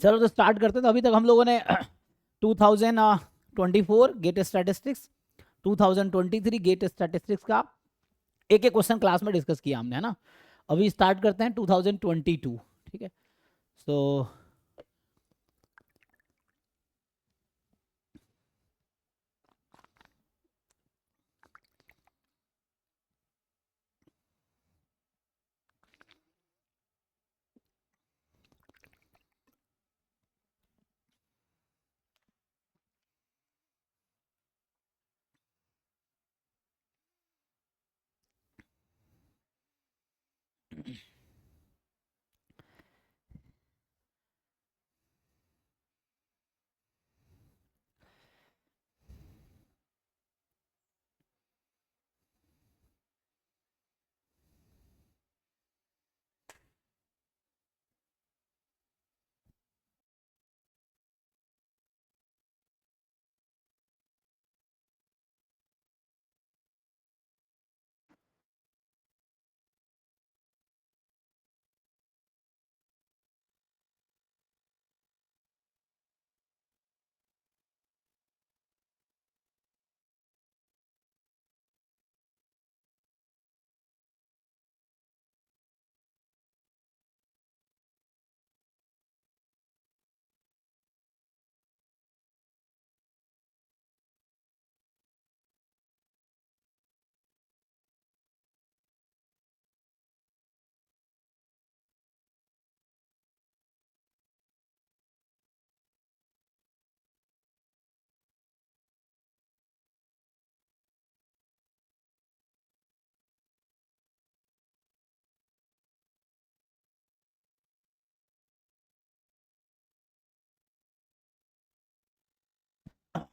चलो तो स्टार्ट करते हैं। तो अभी तक हम लोगों ने 2024 गेट स्टैटिस्टिक्स, 2023 गेट स्टैटिस्टिक्स का एक एक क्वेश्चन क्लास में डिस्कस किया हमने, है ना। अभी स्टार्ट करते हैं 2022, ठीक है। सो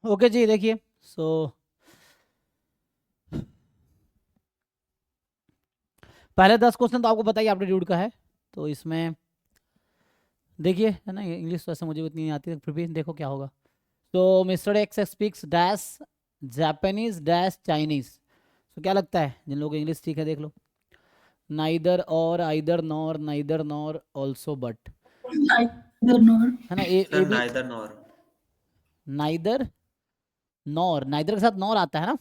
ओके जी, देखिए। सो पहले 10 क्वेश्चन तो आपको बताइए एप्टीट्यूड का है। तो इसमें देखिए, है ना, ये इंग्लिश तो ऐसे मुझे उतनी नहीं आती है, फिर भी देखो क्या होगा। तो mister x speaks dash Japanese dash Chinese. तो क्या लगता है जिन लोगों को इंग्लिश ठीक है, देख लो। Neither or, either nor, neither nor, also but, Neither nor. है ना। A sir B, neither nor. Neither nor, neither के साथ नॉर आता है ना।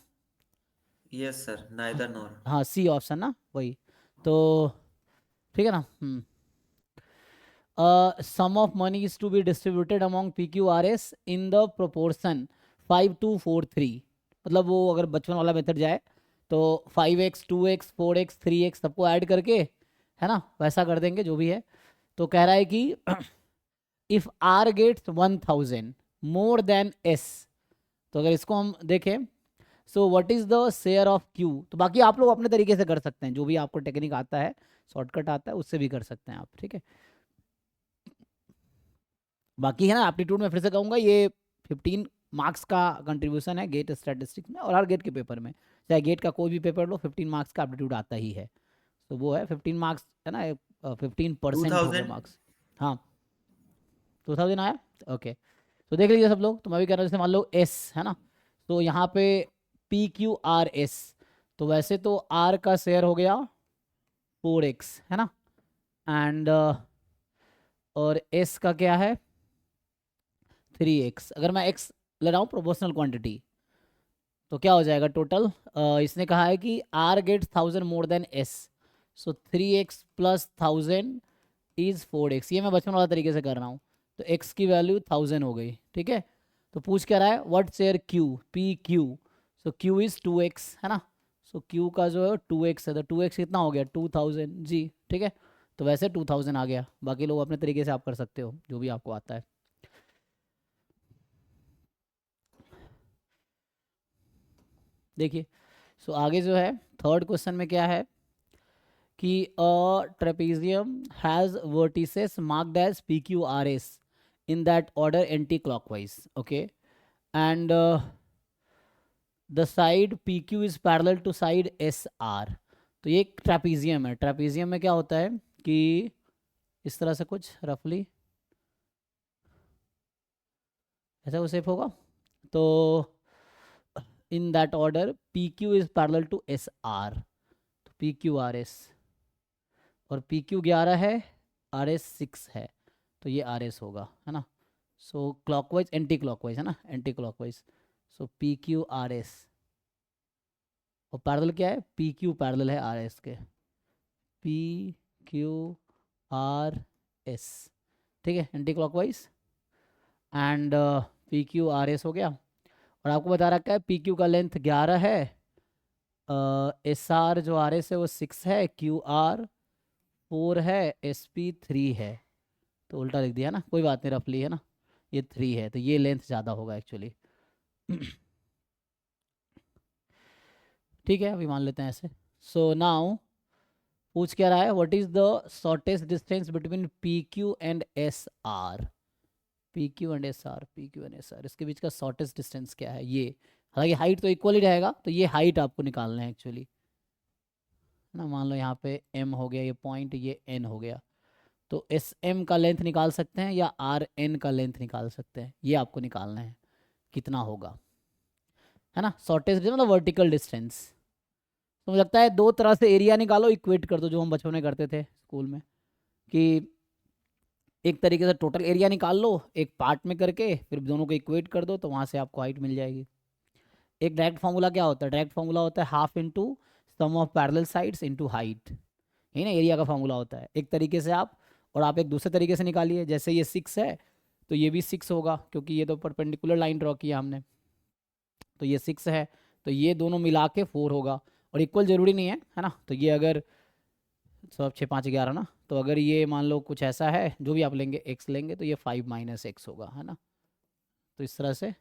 Yes sir, neither nor. हाँ, सी ऑप्शन ना, वही। तो ठीक है ना। Sum of money is to be distributed among P Q R S in the proportion 5:4:3। मतलब वो अगर बचपन वाला मेथड जाए तो 5x 2x 4x 3x सबको ऐड करके, है ना, वैसा कर देंगे जो भी है। तो कह रहा है कि if R gets 1000 more than S, तो अगर इसको हम देखें, so what is the share of Q. तो बाकी आप लोग अपने तरीके से कर सकते हैं, जो भी आपको टेक्निक आता है, शॉर्टकट आता है, उससे भी कर सकते हैं आप, ठीक है। बाकी है ना, एप्टीट्यूड में फिर से कहूँगा, ये 15 मार्क्स का कंट्रीब्यूशन है गेट स्टैटिस्टिक्स में, और हर गेट के पेपर में, चाहे गेट का कोई भी पेपर लो, 15 मार्क्स का एप्टीट्यूड आता ही है। तो वो है 15 मार्क्स, है ना, 15% हो गए 2000। मार्क्स। हाँ, 2000 आया। ओके, तो देख लीजिए सब लोग। तो मैं भी कह रहा हूँ, जैसे मान लो एस है ना, तो यहाँ पे PQRS, तो वैसे तो R का शेयर हो गया 4x, है ना। एंड और S का क्या है 3x। अगर मैं x ले रहा हूँ प्रोपोर्शनल क्वांटिटी, तो क्या हो जाएगा टोटल। इसने कहा है कि R gets 1000 more than S, so 3x plus 1000 is 4x। ये मैं बचपन वाला तरीके से कर रहा हूँ। तो x की वैल्यू 1000 हो गई, ठीक है। तो पूछ क्या रहा है, what share q, PQ, so q is 2x, है ना। सो q का जो है 2x है, तो 2x कितना हो गया 2000 जी, ठीक है। तो वैसे 2000 आ गया। बाकी लोग अपने तरीके से आप कर सकते हो, जो भी आपको आता है। देखिए, सो आगे जो है थर्ड क्वेश्चन में क्या है कि a trapezium has vertices marked as PQRS in that order anti-clockwise, okay, and the side PQ is parallel to side SR। तो ये एक ट्रेपेजियम है। ट्रेपेजियम में क्या होता है कि इस तरह से कुछ रफली ऐसा वो शेप होगा। तो in that order PQ is parallel to SR, तो PQRS, और PQ 11 है, RS 6 है। तो ये आर एस होगा, है ना। सो क्लॉकवाइज एंटी क्लॉकवाइज, है ना, एंटी क्लॉकवाइज। सो पी क्यू आर एस, और पैरेलल क्या है, पी क्यू पैरेलल है आर एस के, पी क्यू आर एस, ठीक है, anti clockwise. And P Q R S हो गया। और आपको बता रखा है पी क्यू का लेंथ 11 है, एस आर जो आर एस है वो 6 है, क्यू आर 4 है, एस पी 3 है। तो उल्टा लिख दिया ना, कोई बात नहीं, रफली है ना, ये 3 है, तो ये लेंथ ज़्यादा होगा एक्चुअली। ठीक है, अभी मान लेते हैं ऐसे। सो नाउ पूछ क्या रहा है, what is the shortest distance between P Q and S R. P Q and S R, P Q and S R, इसके बीच का शॉर्टेस्ट डिस्टेंस क्या है ये। हालांकि हाइट तो इक्वल ही रहेगा, तो ये हाइट आपको निकालना है एक्चुअली, ना। मान लो यहाँ पे m हो गया, ये पॉइंट, ये n हो गया, तो एस एम का लेंथ निकाल सकते हैं या आर एन का लेंथ निकाल सकते हैं, ये आपको निकालना है कितना होगा, है ना। शॉर्टेस्ट मतलब वर्टिकल डिस्टेंस। तो मुझे लगता है दो तरह से एरिया निकालो, इक्वेट कर दो, जो हम बचपन में करते थे स्कूल में, कि एक तरीके से टोटल एरिया निकाल लो एक पार्ट में करके, फिर दोनों को इक्वेट कर दो, तो वहाँ से आपको हाइट मिल जाएगी। एक डायरेक्ट फार्मूला क्या होता है, डायरेक्ट फार्मूला होता है half into sum of parallel sides into height, यही ना एरिया का फार्मूला होता है एक तरीके से आप। और आप एक दूसरे तरीके से निकालिए, जैसे ये 6 है तो ये भी 6 होगा, क्योंकि ये तो परपेंडिकुलर लाइन ड्रॉ किया हमने, तो ये 6 है, तो ये दोनों मिला के 4 होगा। और इक्वल ज़रूरी नहीं है ना, तो ये अगर 6 5 11 ना, तो अगर ये मान लो कुछ ऐसा है, जो भी आप लेंगे x लेंगे, तो ये 5 माइनस एक्स होगा, है ना। तो इस तरह से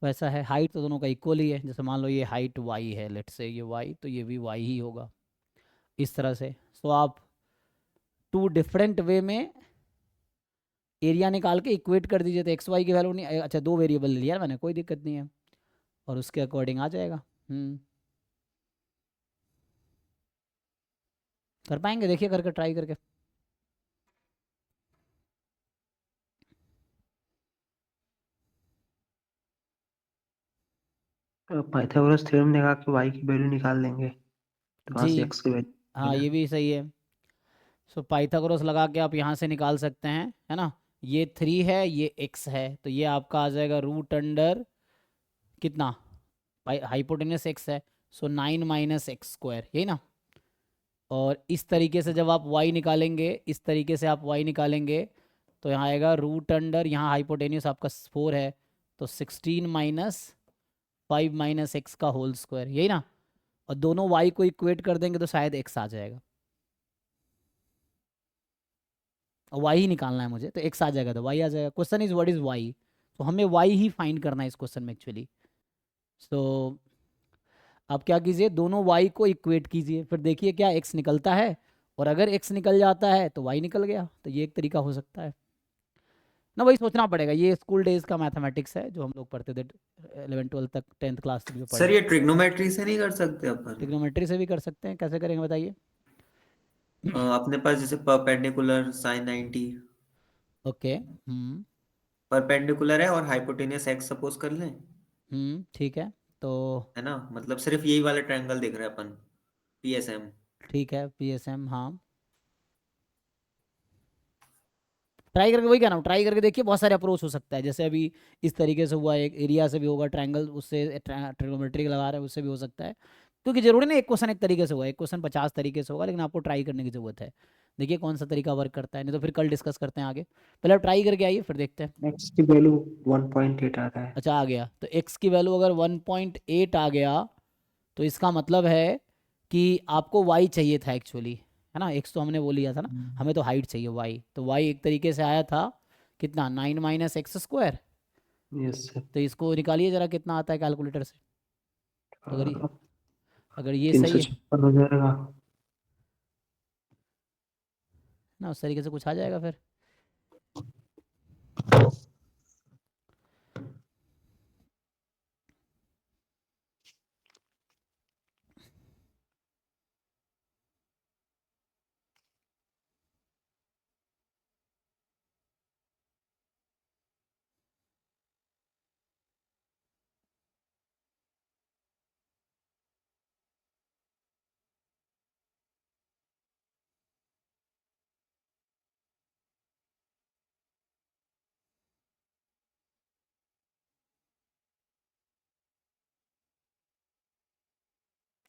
वैसा है, हाइट तो दोनों का इक्वल ही है, जैसे मान लो ये हाइट y है, लेट से ये y, तो ये भी y ही होगा, इस तरह से। सो आप टू डिफरेंट वे में एरिया निकाल के इक्वेट कर दीजिए, तो एक्स वाई की वैल्यू नहीं, अच्छा दो वेरिएबल ले लिया मैंने, कोई दिक्कत नहीं है, और उसके अकॉर्डिंग आ जाएगा। कर पाएंगे, देखिए करके, ट्राई करके। पाइथागोरस थ्योरम लगा के y की वैल्यू निकाल लेंगे, तो वहाँ जी से x की वैल्यू हाँ, ये भी सही है। सो पाइथागोरस लगा के आप यहाँ से निकाल सकते हैं, है ना। ये 3 है, ये x है, तो ये आपका आ जाएगा रूट अंडर कितना, हाइपोटेनस x है, सो 9 माइनस एक्स स्क्वायर, यही ना। और इस तरीके से जब आप y निकालेंगे, इस तरीके से आप y निकालेंगे, तो यहाँ आएगा रूट अंडर, यहाँ हाइपोटेन्यूस आपका 4 है, तो 16 माइनस 5 माइनस एक्स का होल स्क्वायर, यही ना। और दोनों y को इक्वेट कर देंगे तो शायद x आ जाएगा, और y ही निकालना है मुझे, तो x आ जाएगा, तो y आ जाएगा। Question is what is y, तो हमें y ही फाइंड करना है इस क्वेश्चन में एक्चुअली। सो आप क्या कीजिए, दोनों y को इक्वेट कीजिए, फिर देखिए क्या x निकलता है, और अगर x निकल जाता है तो y निकल गया, तो ये एक तरीका हो सकता है ना। वही सोचना पड़ेगा, ये स्कूल डेज का मैथमेटिक्स है जो हम लोग पढ़ते थे 11 12 तक, 10th क्लास तक जो पढ़े। सर ये ट्रिग्नोमेट्री से नहीं कर सकते अपन? ट्रिग्नोमेट्री से भी कर सकते हैं, कैसे करेंगे बताइए। अपने पास जैसे परपेंडिकुलर साइन 90 ओके, परपेंडिकुलर है और हाइपोटेनियस एक्स सपोज कर लें, ठीक है, तो है ना। मतलब सिर्फ यही वाला ट्रायंगल देख रहे हैं अपन, पीएसएम। ठीक है, पीएसएम, हाँ। ट्राई करके, वही कह रहा हूँ, ट्राई करके देखिए, बहुत सारे अप्रोच हो सकता है, जैसे अभी इस तरीके से हुआ, एक एरिया से भी होगा, ट्रायंगल उससे ट्रिग्नोमेट्री लगा रहे हैं उससे भी हो सकता है, क्योंकि जरूरी नहीं एक क्वेश्चन एक तरीके से हुआ, एक क्वेश्चन 50 तरीके से होगा, लेकिन आपको ट्राई करने की जरूरत है। देखिए कौन सा तरीका वर्क करता है, नहीं तो फिर कल डिस्कस करते हैं आगे, पहले आप ट्राई करके आइए, फिर देखते हैं। x की वैल्यू 1.8 आ रहा है। अच्छा आ गया, तो x की वैल्यू अगर 1.8 आ गया, तो इसका मतलब है कि आपको y चाहिए था एक्चुअली, है ना। x तो हमने वो लिया था ना, हमें तो हाइट चाहिए y, तो y एक तरीके से आया था कितना, 9 minus x square. Yes sir. तो इसको निकालिए जरा कितना आता है कैलकुलेटर से, तो अगर ये तीन सही सौ है छप्पन हो जाएगा। ना, उस तरीके से कुछ आ जाएगा फिर।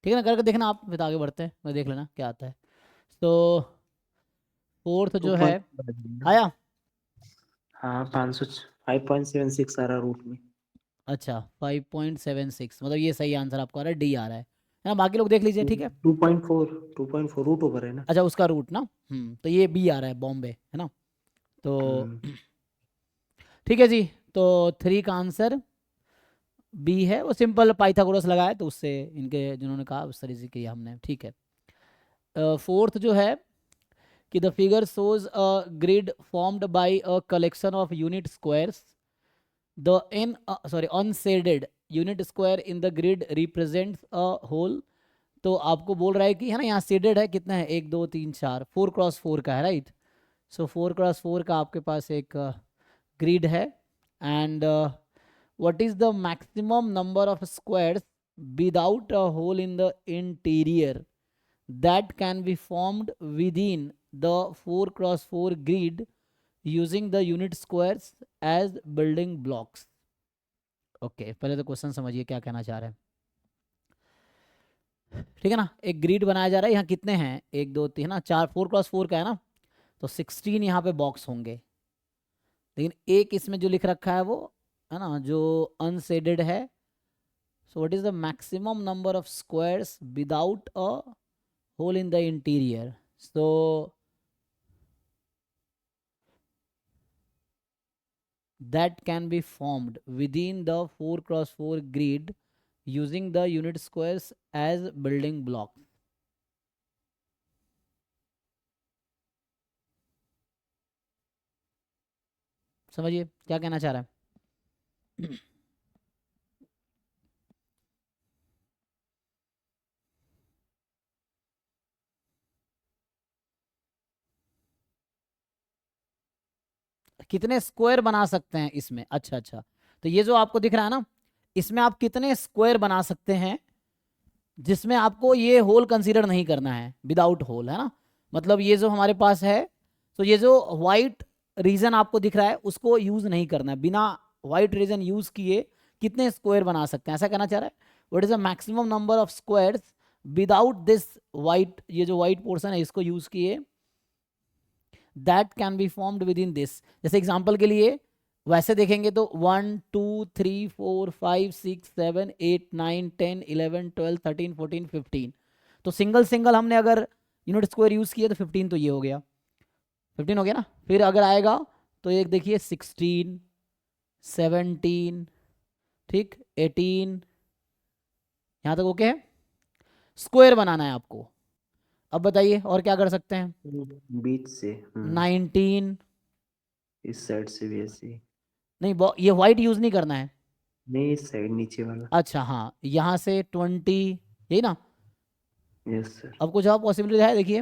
ठीक है ना, करके देखना आप, फिर आगे बढ़ते हैं, मैं देख लेना क्या आता है। तो फोर्थ जो है 2.5 आया। हाँ 500 5.76 आ रहा रूट में। अच्छा 5.76, मतलब ये सही आंसर आपका आ रहा है, डी आ रहा है ना, बाकी लोग देख लीजिए, ठीक है। 2.4 रूट ओवर है ना। अच्छा उसका रूट ना, तो ये बी आ रहा है, बॉम्बे है ना। तो हम्म, ठीक है जी, तो 3 का आंसर बी है, वो सिंपल पाइथागोरस लगाया तो उससे इनके जिन्होंने कहा उस तरीके से किया हमने, ठीक है। फोर्थ जो है कि the figure shows a grid formed by a collection of unit squares, the in sorry unshaded unit square in the grid represents a hole. तो आपको बोल रहा है कि है ना, यहाँ शेडेड है, कितना है, 1 2 3 4, 4x4 का है, राइट। सो 4x4 का आपके पास एक ग्रिड है, and what is the maximum number of squares without a hole in the interior that can be formed within the 4x4 grid using the unit squares as building blocks? Okay पहले तो question समझिए क्या कहना चाह रहे हैं, ठीक है ना। एक ग्रिड बनाया जा रहा है, यहाँ कितने हैं, 1 2 3 ना, 4, 4x4 का है ना, तो 16 यहाँ पे बॉक्स होंगे, लेकिन एक इसमें जो लिख रखा है वो है ना जो अनशेडेड है। So what is the maximum number of squares without a hole in the interior? So that can be formed within the 4x4 grid using the unit squares as building blocks. समझिए क्या कहना चाह रहा है। कितने square बना सकते हैं इसमें, अच्छा अच्छा, तो ये जो आपको दिख रहा है ना, इसमें आप कितने स्क्वायर बना सकते हैं जिसमें आपको ये होल कंसीडर नहीं करना है, विदाउट होल, है ना। मतलब ये जो हमारे पास है, तो ये जो वाइट रीजन आपको दिख रहा है उसको यूज नहीं करना है, बिना वाइट रीजन यूज किए कितने स्क्वायर बना सकते हैं, ऐसा कहना चाह रहा है। What is the maximum number of squares without this white, ये जो वाइट पोर्शन है इसको यूज किए, that can be formed with in this. जैसे एग्जाम्पल के लिए वैसे देखेंगे तो 1 2 3 4 5 6 7 8 9 10 11 12 13 14 15, तो सिंगल सिंगल हमने अगर यूनिट स्क्वायर यूज किया तो 15, तो ये हो गया 15 हो गया ना। फिर अगर आएगा तो एक देखिए 16 17, ठीक 18, यहाँ तक ओके है, स्क्वायर बनाना है आपको। अब बताइए और क्या कर सकते हैं, बीच से 19, इस साइड से भी ऐसे ही। नहीं ये वाइट यूज नहीं करना है, नहीं इस साइड नीचे वाला। अच्छा हाँ यहाँ से 20, यही ना। Yes sir. अब कुछ और पॉसिबिलिटी है देखिए,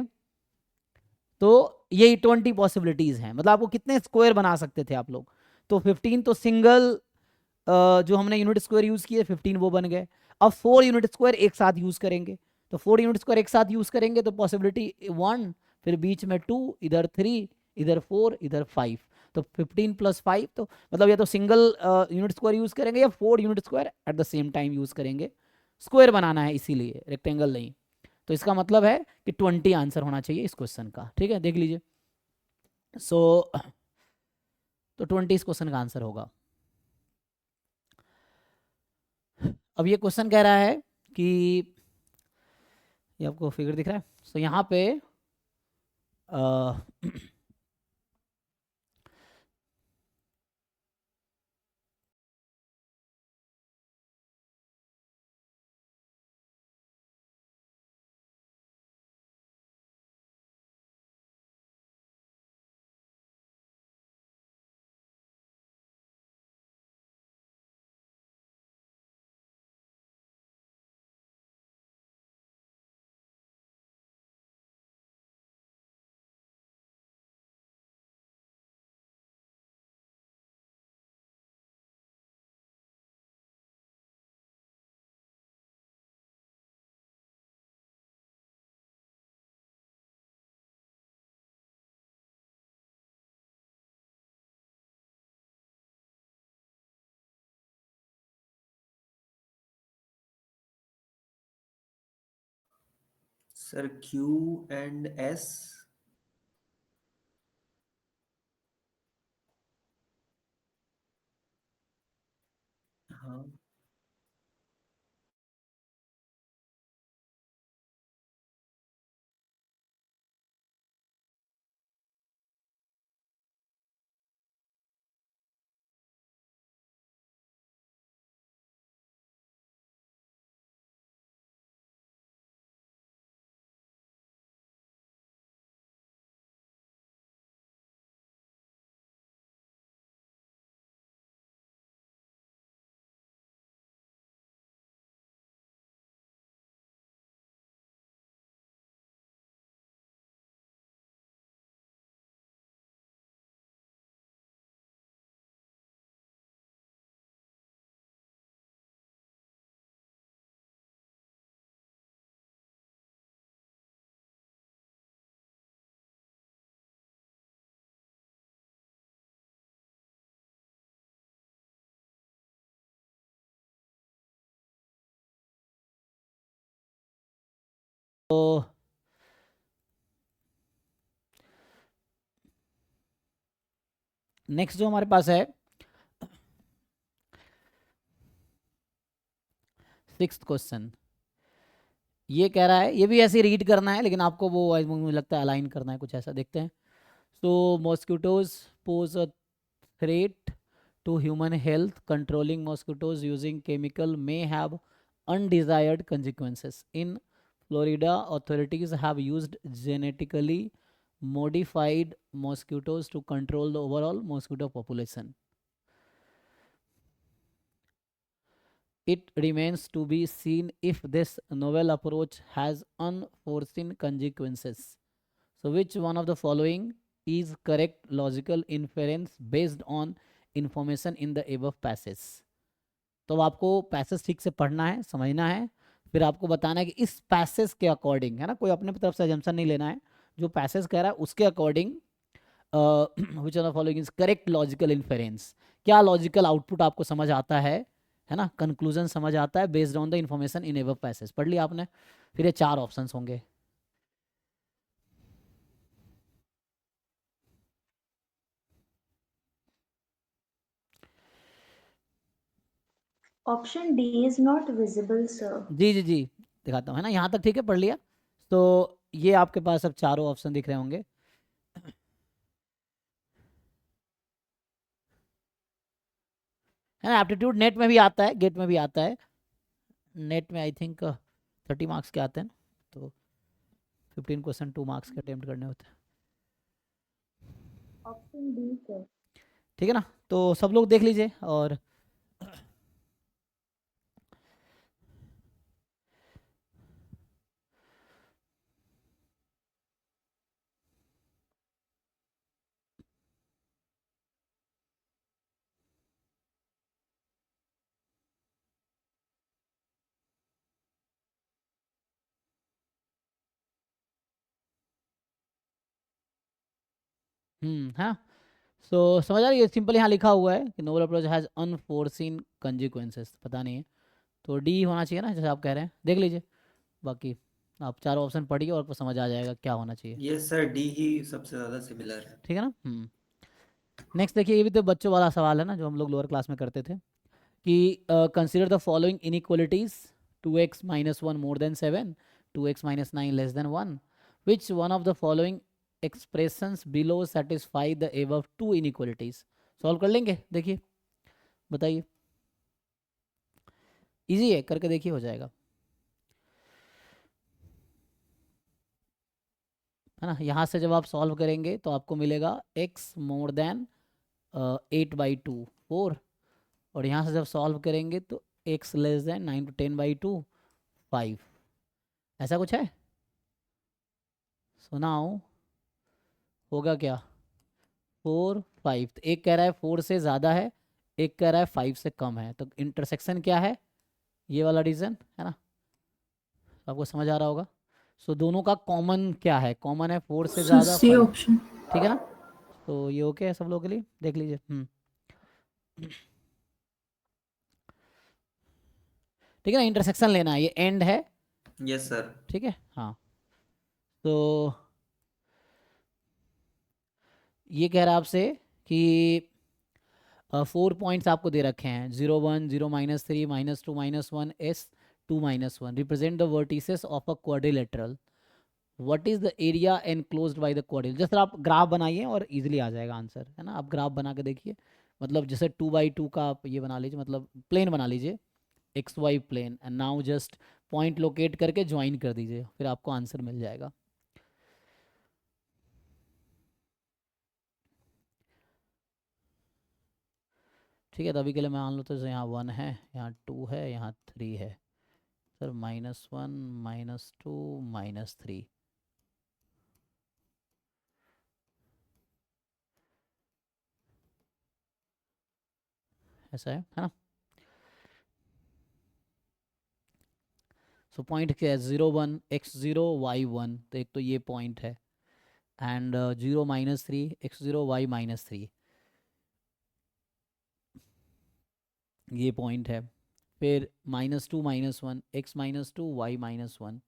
तो यही 20 पॉसिबिलिटीज हैं, मतलब आपको कितने स्क्वायर बना सकते थे आप लोग। तो 15 तो सिंगल जो हमने यूनिट स्क्वायर यूज किए 15 वो बन गए। अब 4 यूनिट स्क्वायर एक साथ यूज करेंगे, तो 4 यूनिट स्क्वायर एक साथ यूज करेंगे तो पॉसिबिलिटी 1, फिर बीच में 2, इधर 3, इधर 4, इधर 5, तो 15 + 5, तो मतलब या तो सिंगल यूनिट स्क्वायर यूज करेंगे या 4 unit square at the same time use करेंगे। स्क्वायर बनाना है इसीलिए, रेक्टेंगल नहीं। तो इसका मतलब है कि 20 आंसर होना चाहिए इस क्वेश्चन का, ठीक है, देख लीजिए। सो तो 20 इस क्वेश्चन का आंसर होगा। अब ये क्वेश्चन कह रहा है कि ये आपको फिगर दिख रहा है, सो यहाँ पे सर क्यू एंड एस। हाँ तो नेक्स्ट जो हमारे पास है 6th क्वेश्चन, ये कह रहा है, ये भी ऐसे रीड करना है लेकिन आपको वो मुझे लगता है अलाइन करना है, कुछ ऐसा देखते हैं। So mosquitoes pose a threat to human health. Controlling mosquitoes using chemical may have undesired consequences. In Florida, authorities have used genetically modified mosquitoes to control the overall mosquito population. It remains to be seen if this novel approach has unforeseen consequences. So, which one of the following is correct logical inference based on information in the above passage? तो आपको passage ठीक से पढ़ना है, समझना है, फिर आपको बताना है कि इस पैसेज के अकॉर्डिंग, है ना, कोई अपने तरफ से एजम्पशन नहीं लेना है, जो पैसेज कह रहा है उसके according which of the following is correct logical inference, क्या लॉजिकल आउटपुट आपको समझ आता है ना, कंक्लूजन समझ आता है based on the information in above passage. पढ़ लिया आपने? फिर ये 4 ऑप्शंस होंगे। Option D is not visible, sir. जी जी जी, दिखाता हूँ, है ना, यहाँ तक ठीक है, पढ़ लिया? तो ये आपके पास अब चारों ऑप्शन दिख रहे होंगे। है ना, एप्टीट्यूड नेट में भी आता है, गेट में भी आता है। नेट में आई थिंक 30 मार्क्स के आते हैं, तो 15 क्वेश्चन 2 मार्क्स के अटेम्प्ट करने होते हैं। Option D, sir. ठीक है ना, तो सब लोग देख लीजिए। और हाँ, सो समझ आ रही है, सिंपल यहाँ लिखा हुआ है कि noble approach has unforeseen consequences, पता नहीं है, तो डी होना चाहिए ना, जैसे आप कह रहे हैं, देख लीजिए। बाकी आप चारों ऑप्शन पढ़िए और आपको समझ आ जाएगा क्या होना चाहिए। ये सर डी ही सबसे ज्यादा सिमिलर है। ठीक है ना। नेक्स्ट देखिए, ये भी तो बच्चों वाला सवाल है ना, जो हम लोग लोअर क्लास में करते थे, कि consider the following inequalities, 2x minus 1 more than 7, 2x minus 9 less than 1. Which one of the following expressions below satisfy the above two inequalities? Solve कर लेंगे, देखिए बताइए, इजी है, करके देखिए, हो जाएगा, है ना। यहाँ से जब आप सॉल्व करेंगे तो आपको मिलेगा x मोर देन 8/2 4, और यहाँ से जब सॉल्व करेंगे तो x लेस देन 9 to 10/2 5, ऐसा कुछ है। सुनाओ, होगा क्या? 4 5, तो एक कह रहा है 4 से ज़्यादा है, एक कह रहा है 5 से कम है, तो इंटरसेक्शन क्या है? ये वाला रीजन है ना, आपको समझ आ रहा होगा। सो दोनों का कॉमन क्या है? कॉमन है 4 से ज़्यादा C 5, option. ठीक है ना। तो ये ओके है सब लोगों के लिए, देख लीजिए। ठीक है ना, इंटरसेक्शन लेना है, ये एंड है, यस सर। ठीक है, हाँ। तो ये कह रहा है आपसे कि 4 पॉइंट्स आपको दे रखे हैं 0 1 0 -3 -2 -1 S 2 -1 represent the vertices of a quadrilateral what is the area enclosed by the quadrilateral. जैसे आप ग्राफ बनाइए और इजीली आ जाएगा आंसर, है ना। आप ग्राफ बना के देखिए, मतलब जैसे 2 by 2 का आप ये बना लीजिए, मतलब प्लेन बना लीजिए XY plane, and now just point locate करके ज्वाइन कर दीजिए, फिर आपको आंसर मिल जाएगा। ठीक है, तो अभी के लिए मैं मान लो तो यहाँ 1 है, यहाँ 2 है, यहाँ 3 है सर, -1 -2 -3 ऐसा है ना। सो पॉइंट क्या है 0 1 x0 y1, तो एक तो ये पॉइंट है, एंड 0 -3 x0 y -3 ये पॉइंट है, फिर -2 -1 x -2 y -1,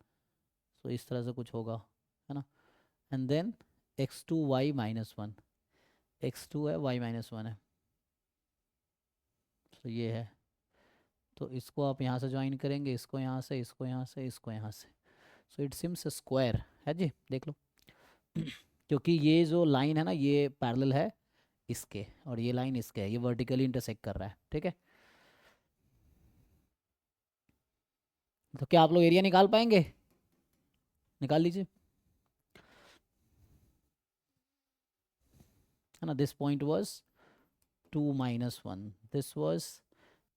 सो इस तरह से कुछ होगा, है ना। And then x2 y -1, x2 है y -1 है, तो ये है। तो इसको आप यहाँ से ज्वाइन करेंगे, इसको यहाँ से, इसको यहाँ से, इसको यहाँ से, सो इट सिम्स स्क्वायर है जी, देख लो। क्योंकि ये जो लाइन है ना ये पैरेलल है इसके, और ये लाइन इसके है, ये वर्टिकली इंटरसेक्ट कर रहा है, ठीक है। तो क्या आप लोग एरिया निकाल पाएंगे? निकाल लीजिए, है ना। This point was 2 -1, this was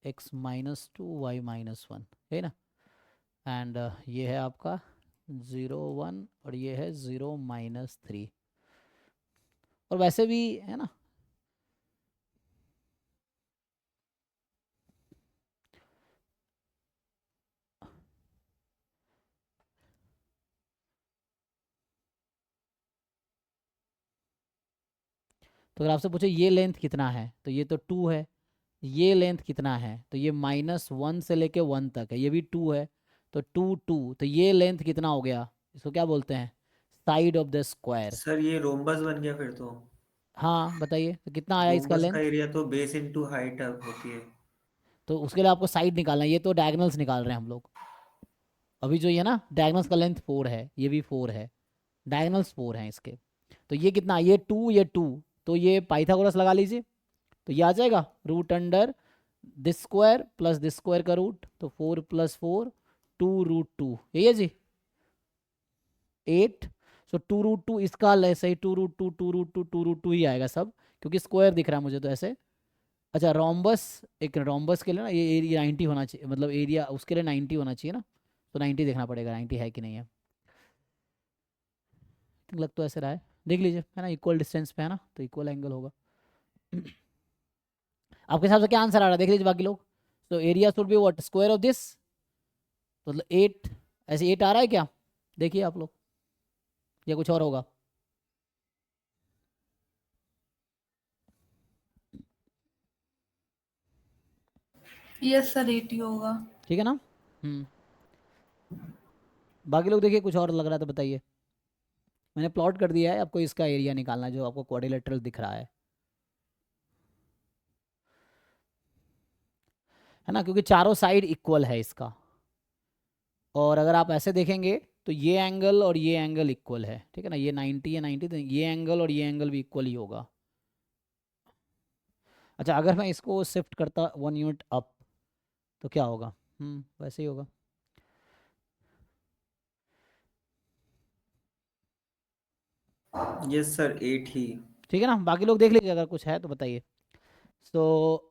x -2 y -1, है ना। एंड ये है आपका 0 1 और ये है 0 -3, और वैसे भी है ना तो अगर आपसे पूछे ये लेंथ कितना है तो ये तो 2 है, ये लेंथ कितना है तो ये -1 से लेके 1 तक है, ये भी 2 है, तो 2 2, तो ये लेंथ कितना हो गया, इसको क्या बोलते हैं, side of the square. Sir ये रोम्बस बन गया फिर तो। हाँ बताइए, तो कितना आया इसका रोम्बस का लेंथ। एरिया तो बेस इनटू हाइट होती है। तो उसके लिए आपको साइड निकालना है, ये तो डायगनल्स निकाल रहे हैं हम लोग अभी, जो ये ना डायगनल्स का लेंथ 4 है, ये भी 4 है, डायगनल्स 4 हैं इसके। तो ये कितना, ये 2 ये 2, तो ये पाइथागोरस लगा लीजिए, तो ये आ जाएगा root under this square plus this square का रूट, तो 4 + 4 2√2, यही है जी 8। सो 2√2 इसका ऐसे ही 2√2 2√2 2√2 ही आएगा सब, क्योंकि स्क्वायर दिख रहा है मुझे तो ऐसे। अच्छा रोम्बस, एक रोम्बस के लिए ना ये एरिया 90 होना चाहिए, मतलब एरिया उसके लिए 90 होना चाहिए ना, तो 90 देखना पड़ेगा 90 है कि नहीं है। लग तो ऐसे रहा है, देख लीजिए, है ना, इक्वल डिस्टेंस पे है ना, तो इक्वल एंगल होगा। आपके हिसाब से क्या आंसर आ रहा है, देख लीजिए बाकी लोग। तो area should be what, square of this, मतलब 8, ऐसे 8 आ रहा है क्या, देखिए आप लोग, या कुछ और होगा। यस सर 80 होगा। ठीक है ना। बाकी लोग देखिए कुछ और लग रहा था, बताइए। मैंने प्लॉट कर दिया है, आपको इसका एरिया निकालना है जो आपको क्वाड्रिलेटरल दिख रहा है ना, क्योंकि चारों साइड इक्वल है इसका, और अगर आप ऐसे देखेंगे तो ये एंगल और ये एंगल इक्वल है, ठीक है ना, ये 90 है 90, तो ये एंगल और ये एंगल भी इक्वल ही होगा। अच्छा अगर मैं इसको शिफ्ट करता 1 यूनिट अप तो क्या होगा, वैसे ही होगा। यस सर 8 ही। ठीक है ना, बाकी लोग देख लीजिए अगर कुछ है तो बताइए। सो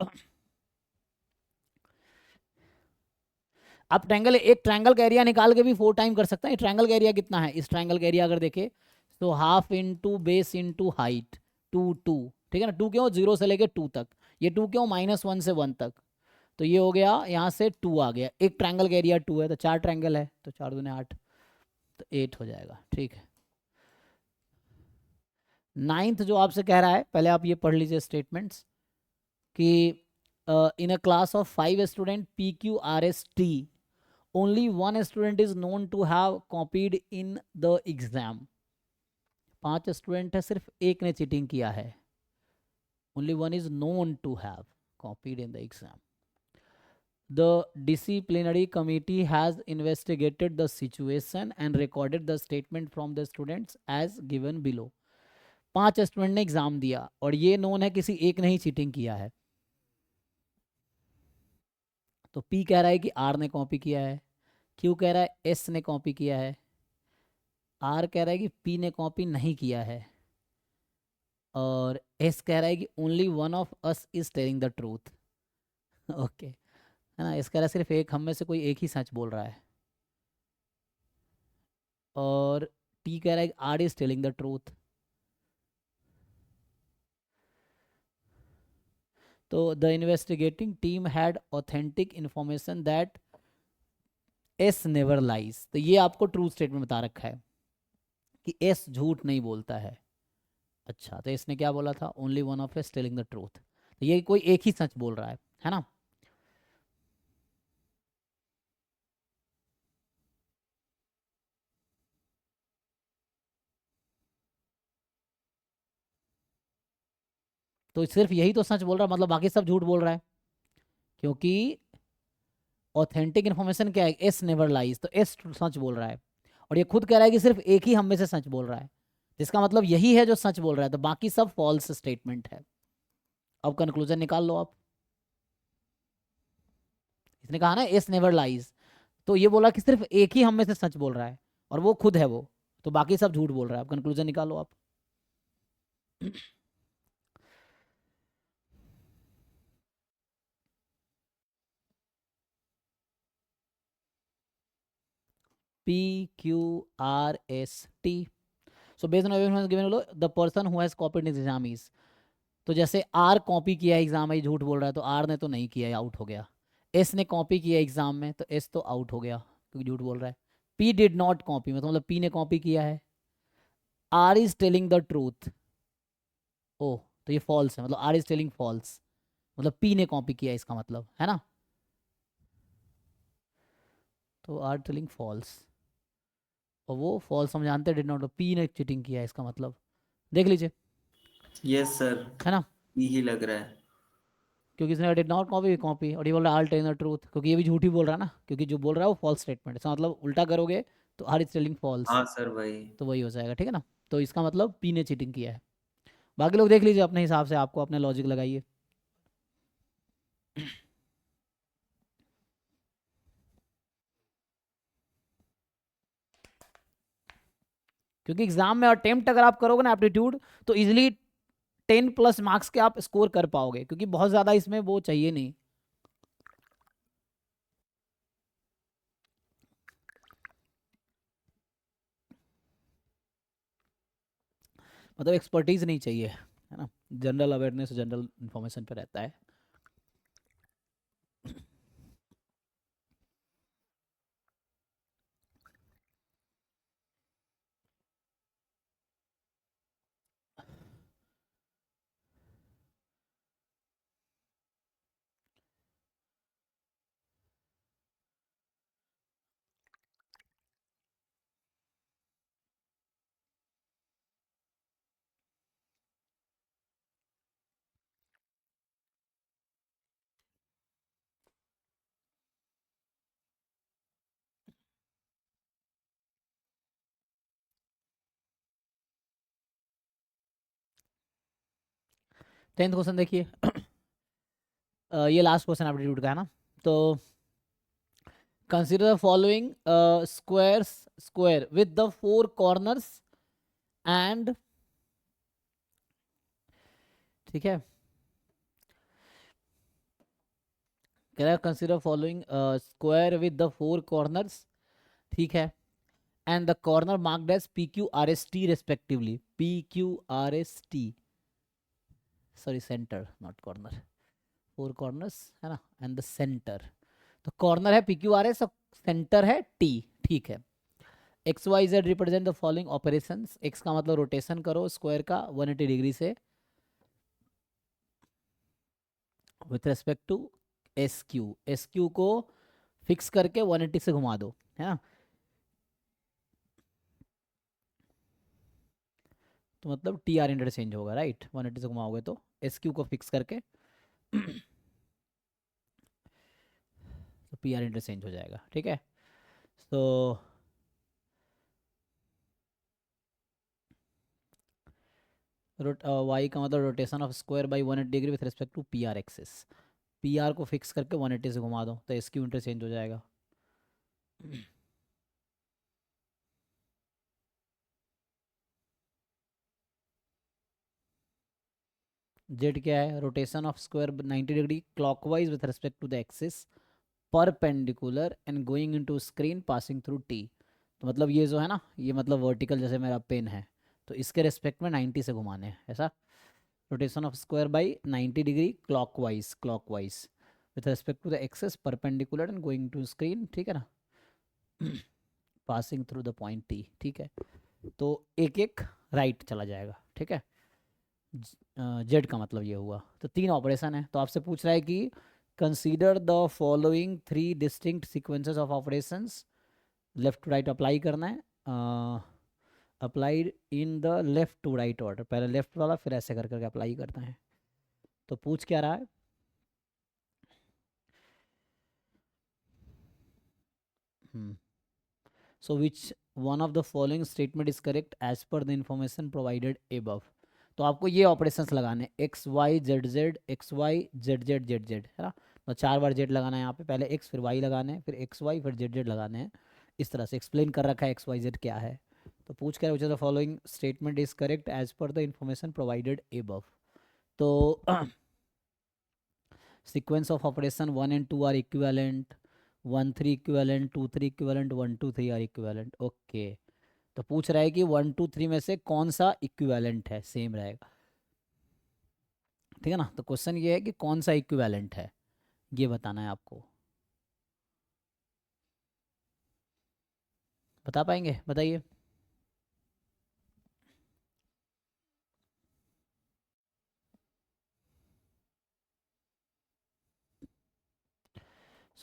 आप ट्रायंगल, एक ट्रायंगल का एरिया निकाल के भी 4 टाइम कर सकते हैं। ट्रायंगल का एरिया कितना है, इस ट्रायंगल का एरिया अगर देखें तो half into base into height 2 2, ठीक है ना। 2 क्यों, 0 से लेके 2 तक, ये 2 क्यों, -1 से 1 तक, तो ये हो गया यहाँ से 2 आ गया। एक ट्रायंगल का एरिया 2 है, तो 4 ट्रायंगल है, तो 4 दूने 8, तो 8 हो जाएगा, ठीक है। 9th जो आपसे कह रहा है, पहले आप ये पढ़ लीजिए स्टेटमेंट्स कि in a class of 5 student PQRST only one student is known to have copied in the exam. 5 student है, सिर्फ एक ने चीटिंग किया है। Only one is known to have copied in the exam. The disciplinary committee has investigated the situation and recorded the statement from the students as given below। 5 student ने exam दिया और ये नोन है किसी एक ने ही चीटिंग किया है। तो P कह रहा है कि R ने कॉपी किया है, Q कह रहा है S ने कॉपी किया है, R कह रहा है कि P ने कॉपी नहीं किया है, और S कह रहा है कि only one of us is telling the truth. Okay, है ना। इसका सिर्फ एक हम में से कोई एक ही सच बोल रहा है, और टी कह रहा है R is telling the truth. तो the investigating team had authentic information that S never lies. तो ये आपको ट्रू स्टेटमेंट बता रखा है कि एस झूठ नहीं बोलता है। अच्छा, तो इसने क्या बोला था? Only one of S telling the truth. तो ये कोई एक ही सच बोल रहा है ना। तो सिर्फ यही तो सच बोल रहा है, मतलब बाकी सब झूठ बोल रहा है, क्योंकि ऑथेंटिक इन्फॉर्मेशन क्या है? एस नेवर लाइज, तो एस सच बोल रहा है, और ये खुद कह रहा है कि सिर्फ एक ही हम में से सच बोल रहा है, जिसका मतलब यही है जो सच बोल रहा है, तो बाकी सब फॉल्स स्टेटमेंट है। अब कंक्लूजन निकाल लो आप। इसने कहा ना एस नेवर लाइज, तो ये बोला कि सिर्फ एक ही हम में से सच बोल रहा है, और वो खुद है वो, तो बाकी सब झूठ बोल रहा है। अब कंक्लूजन निकालो आप। PQRST। So based on evidence given below, the person who has copied his exam is। तो जैसे R कॉपी किया है एग्जाम में, झूठ बोल रहा है, तो R ने तो नहीं किया है, आउट हो गया। S ने कॉपी किया एग्जाम में, तो S तो आउट हो गया क्योंकि झूठ बोल रहा है। P डिड नॉट कॉपी, मतलब P ने कॉपी किया है। R is telling the truth, oh तो ये फॉल्स है, मतलब R इज टेलिंग फॉल्स, मतलब P ने कॉपी किया इसका मतलब, है ना। तो R टेलिंग फॉल्स, और वो फॉल्स हम जानते हैं, डिड नॉट, P ने चीटिंग किया है इसका मतलब। देख लीजिए, यस सर, है ना, यही लग रहा है। क्योंकि इसने डिड नॉट कॉपी कॉपी, और ये बोल रहा है आल टेलिंग द ट्रूथ, क्योंकि ये भी झूठ ही बोल रहा है ना, क्योंकि जो बोल रहा है वो फॉल्स स्टेटमेंट है। इसका मतलब उल्टा करोगे तो आर इज टेलिंग फॉल्स, हाँ सर भाई। तो वही हो जाएगा, ठीक है ना। तो इसका मतलब P ने चीटिंग किया है। बाकी लोग देख लीजिए अपने हिसाब से, आपको अपने लॉजिक लगाइए। क्योंकि एग्जाम में अटेम्प्ट अगर आप करोगे ना एप्टीट्यूड, तो इजिली 10+ मार्क्स के आप स्कोर कर पाओगे, क्योंकि बहुत ज़्यादा इसमें वो चाहिए नहीं। मतलब एक्सपर्टीज नहीं चाहिए, है ना, जनरल अवेयरनेस, जनरल इन्फॉर्मेशन पे रहता है। टेंथ क्वेश्चन देखिए। ये लास्ट क्वेश्चन एप्टीट्यूड का है ना। तो consider the following square with the 4 corners and, ठीक है, कह रहा है consider following square with the 4 corners, ठीक है, and the corner marked as PQRST respectively. PQRST, sorry centre not corner, 4 corners है ना, एंड द सेंटर। तो कॉर्नर है PQRS और सेंटर है T, ठीक है। XYZ represent the following operations. X का मतलब रोटेशन करो स्क्वायर का 180 डिग्री से with respect to SQ। SQ को फिक्स करके 180 से घुमा दो, है ना। तो मतलब टी आर इंटरचेंज होगा, राइट। 180 से घुमाओगे तो एस क्यू को फिक्स करके तो पी आर इंटरचेंज हो जाएगा, ठीक है। तो वाई का मतलब rotation of square by 180 degree with respect to P R axis. P R को फिक्स करके 180 से घुमा दो तो एस क्यू इंटरचेंज हो जाएगा। जेड क्या है, rotation of square 90 degree clockwise with respect to the axis perpendicular and going into screen passing through T. तो मतलब ये जो है ना, ये मतलब वर्टिकल जैसे मेरा पेन है, तो इसके रिस्पेक्ट में 90 से घुमाने हैं, ऐसा। Rotation of square by 90 degree clockwise with respect to the axis perpendicular and going to screen, ठीक है ना, passing through the point T, ठीक है। तो एक एक राइट चला जाएगा, ठीक है। जेड का मतलब ये हुआ। तो 3 ऑपरेशन है। तो आपसे पूछ रहा है कि consider the following 3 distinct sequences of operations, left to right apply करना है, applied in the left to right order, पहले लेफ्ट वाला फिर ऐसे कर करके अप्लाई करना है। तो पूछ क्या रहा है, so which one of the following statement is correct as per the information provided above. तो आपको ये ऑपरेशंस लगाने X Y Z Z, X Y Z Z Z Z, है ना। तो 4 बार जेड लगाना है यहाँ पे, पहले एक्स फिर वाई लगाने हैं, फिर एक्स वाई फिर जेड जेड लगाने हैं। इस तरह से एक्सप्लेन कर रखा है एक्स वाई जेड क्या है। तो पूछ कर the following statement is correct as per the information provided above. तो sequence of operation 1 and 2 are equivalent, 1 3 equivalent, 2 3 equivalent, 1 2 3 are equivalent, okay. तो पूछ रहा है कि 1 2 3 में से कौन सा इक्विवेलेंट है, सेम रहेगा, ठीक है ना। तो क्वेश्चन ये है कि कौन सा इक्विवेलेंट है, ये बताना है आपको। बता पाएंगे, बताइए।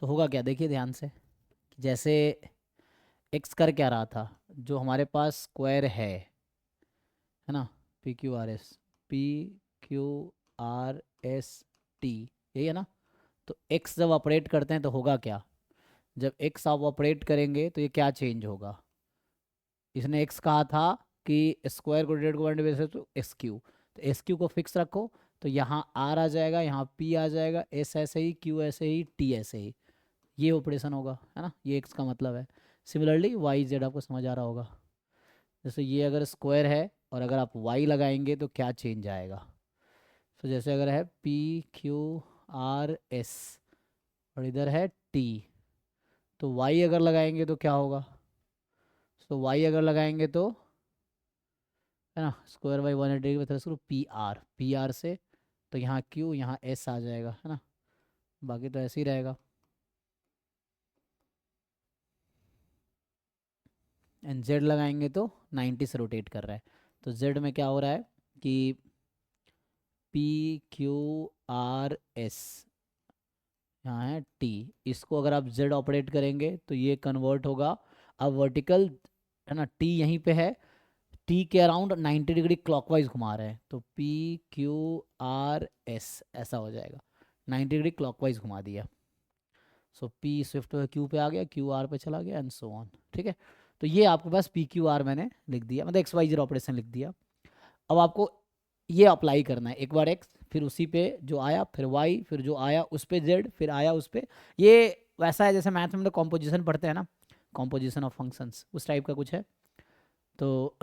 सो होगा क्या, देखिए ध्यान से। जैसे एक्स कर क्या रहा था, जो हमारे पास स्क्वायर है ना, P Q R S, P Q R S T, यही है ना। तो एक्स जब ऑपरेट करते हैं तो होगा क्या, जब एक्स आप ऑपरेट करेंगे तो ये क्या चेंज होगा। इसने एक्स कहा था कि स्क्वायर को रोटेट को बेसिस तो एक्स क्यू, तो एस क्यू को फिक्स रखो, तो यहाँ आर आ जाएगा, यहाँ पी आ जाएगा, एस ऐसे ही, क्यू ऐसे ही, टी ऐसे ही, ये ऑपरेशन होगा, है ना। ये एक्स का मतलब है। सिमिलरली वाई जेड आपको समझ आ रहा होगा। जैसे ये अगर स्क्वायर है और अगर आप वाई लगाएंगे तो क्या चेंज आएगा। तो जैसे अगर है पी क्यू आर एस और इधर है टी, तो वाई अगर लगाएंगे तो क्या होगा। तो वाई अगर लगाएंगे तो, है ना, square by 180 with respect to P R से, तो यहाँ क्यू यहाँ एस आ जाएगा, है ना। बाकी तो ऐसे ही रहेगा। एंड जेड लगाएंगे तो 90 से रोटेट कर रहा है, तो जेड में क्या हो रहा है कि पी क्यू आर एस, यहाँ है टी, इसको अगर आप जेड ऑपरेट करेंगे तो ये कन्वर्ट होगा, अब वर्टिकल, है ना, टी यहीं पे है, टी के अराउंड 90 डिग्री क्लॉकवाइज घुमा रहे हैं, तो पी क्यू आर एस ऐसा हो जाएगा, 90 डिग्री क्लॉकवाइज घुमा दिया। सो पी स्विफ्ट क्यू पे आ गया, क्यू आर पे चला गया, एंड सो ऑन, ठीक है। तो ये आपके पास पी क्यू आर मैंने लिख दिया, मतलब एक्स वाई जीरो ऑपरेशन लिख दिया। अब आपको ये अप्लाई करना है, एक बार एक्स फिर उसी पे जो आया, फिर वाई, फिर जो आया उस पे जेड, फिर आया उस पे। ये वैसा है जैसे मैथ में हम लोग कॉम्पोजिशन पढ़ते हैं ना, कॉम्पोजिशन ऑफ फंक्शंस, उस टाइप का कुछ है। तो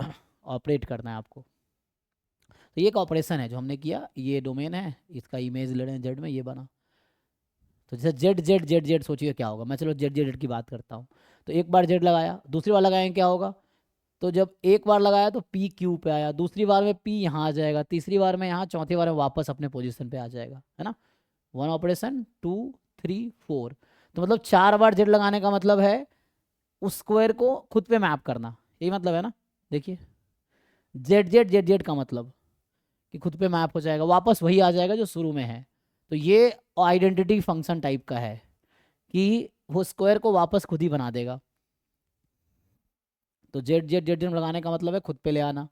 ऑपरेट करना है आपको। तो ये एक ऑपरेशन है जो हमने किया, ये डोमेन है, इसका इमेज ले रहे हैं जेड में, ये बना। तो जैसे जेड जेड जेड जेड सोचिए क्या होगा, मैं चलो जेड जेड की बात करता हूँ। तो एक बार जेड लगाया, दूसरी बार लगाएं क्या होगा, तो जब एक बार लगाया तो पी क्यू पे आया, दूसरी बार में पी यहाँ आ जाएगा, तीसरी बार में यहाँ, चौथी बार में वापस अपने पोजीशन पे आ जाएगा, है ना। 1 ऑपरेशन 2 3 4, तो मतलब 4 बार जेड लगाने का मतलब है उस स्क्वायर को खुद पे मैप करना, यही मतलब है ना। देखिए जेड जेड जेड जेड का मतलब कि खुद पे मैप हो जाएगा, वापस वही आ जाएगा जो शुरू में है। तो ये आइडेंटिटी फंक्शन टाइप का है कि वो स्क्वायर को वापस खुद ही बना देगा। तो जेड जेड जेड लगाने का मतलब है खुद पे ले आना।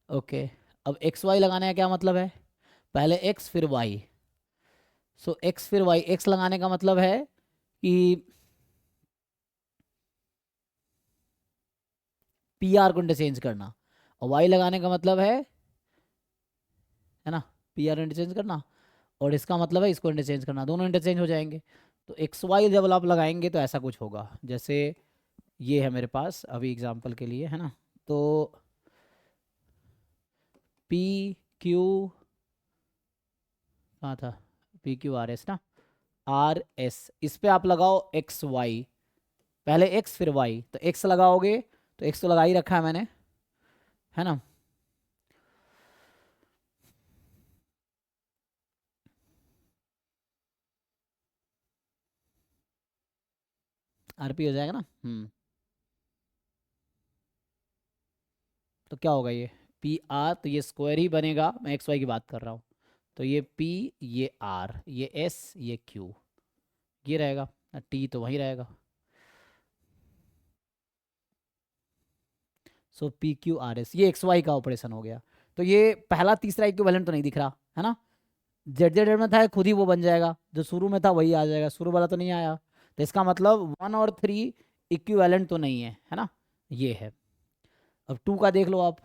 ओके, अब एक्स वाई लगाने का क्या मतलब है, पहले एक्स फिर वाई। सो एक्स फिर वाई, एक्स लगाने का मतलब है कि पी आर को इंटरचेंज करना, और वाई लगाने का मतलब है ना, पी आर इंटरचेंज करना, और इसका मतलब है इसको इंटरचेंज करना, दोनों इंटरचेंज हो जाएंगे। तो एक्स वाई जब आप लगाएंगे तो ऐसा कुछ होगा, जैसे ये है मेरे पास अभी एग्जांपल के लिए, है ना। तो पी क्यू कहाँ था, पी क्यू आर एस ना, आर एस, इस पे आप लगाओ एक्स वाई, पहले एक्स फिर वाई। तो एक्स लगाओगे तो एक्स तो लगा ही रखा है मैंने, है ना। आरपी हो जाएगा ना। तो क्या होगा ये पी आर, तो ये स्क्वायर ही बनेगा, मैं एक्स वाई की बात कर रहा हूँ। तो ये पी, ये आर, ये एस, ये क्यू, ये रहेगा, टी तो वहीं रहेगा। सो पी क्यू आर एस, ये एक्स वाई का ऑपरेशन हो गया। तो ये पहला तीसरा इक्विवेलेंट तो नहीं दिख रहा है ना, जेड जेड में था खुद ही वो बन जाएगा, जो शुरू में था वही आ जाएगा, शुरू वाला तो नहीं आया। तो इसका मतलब 1 और 3 इक्विवेलेंट तो नहीं है ना, ये है। अब 2 का देख लो आप,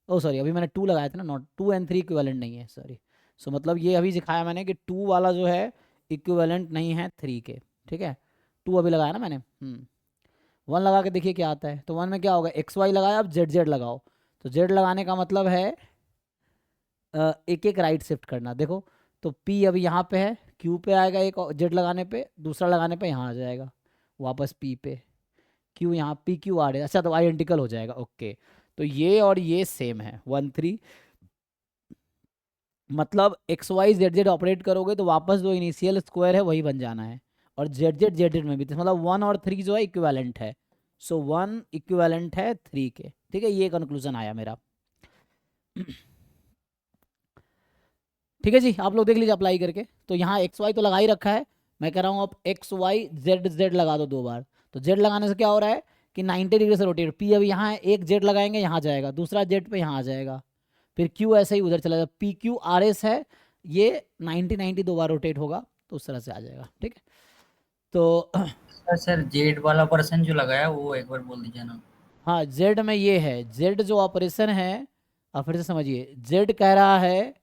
ओ सॉरी अभी मैंने 2 लगाया था ना, नॉट 2 एंड 3 इक्विवेलेंट नहीं है, सॉरी। सो मतलब ये अभी दिखाया मैंने कि 2 वाला जो है इक्विवेलेंट नहीं है 3 के, ठीक है। 2 अभी लगाया ना मैंने। 1 लगा के देखिए क्या आता है। तो 1 में क्या होगा, एक्स वाई लगाया, अब जेड जेड लगाओ। तो जेड लगाने का मतलब है एक एक राइट शिफ्ट करना, देखो। तो पी अभी यहाँ पे है, क्यू पे आएगा एक, जेड लगाने पे, दूसरा लगाने पे यहाँ आ जाएगा वापस पी पे, क्यू यहाँ पी क्यू आर है, अच्छा तो आइडेंटिकल हो जाएगा। ओके, तो ये और ये सेम है 1 3, मतलब X Y Z Z operate करोगे तो वापस जो इनिशियल स्क्वायर है वही बन जाना है, और जेड जेड जेड जेड में भी, तो मतलब 1 और 3 जो है इक्विवेलेंट है। सो 1 इक्विवेलेंट है 3 के, ठीक है, ये कंक्लूजन आया मेरा। ठीक है जी, आप लोग देख लीजिए अप्लाई करके। तो यहाँ एक्स वाई तो लगा ही रखा है, मैं कह रहा हूँ अब एक्स वाई जेड जेड लगा दो 2 बार। तो जेड लगाने से क्या हो रहा है कि 90 डिग्री से रोटेट, पी अभी यहाँ है, एक जेड लगाएंगे यहाँ जाएगा, दूसरा जेड पे यहाँ आ जाएगा, फिर क्यू ऐसे ही उधर चला जाएगा, पी क्यू आर एस है, ये 90 90 2 बार रोटेट होगा, तो उस तरह से आ जाएगा, ठीक है। तो सर जेड वाला पर्सन जो लगाया वो एक बार बोल दीजिए ना। हाँ, जेड में ये है, जेड जो ऑपरेशन है, आप फिर से समझिए, जेड कह रहा है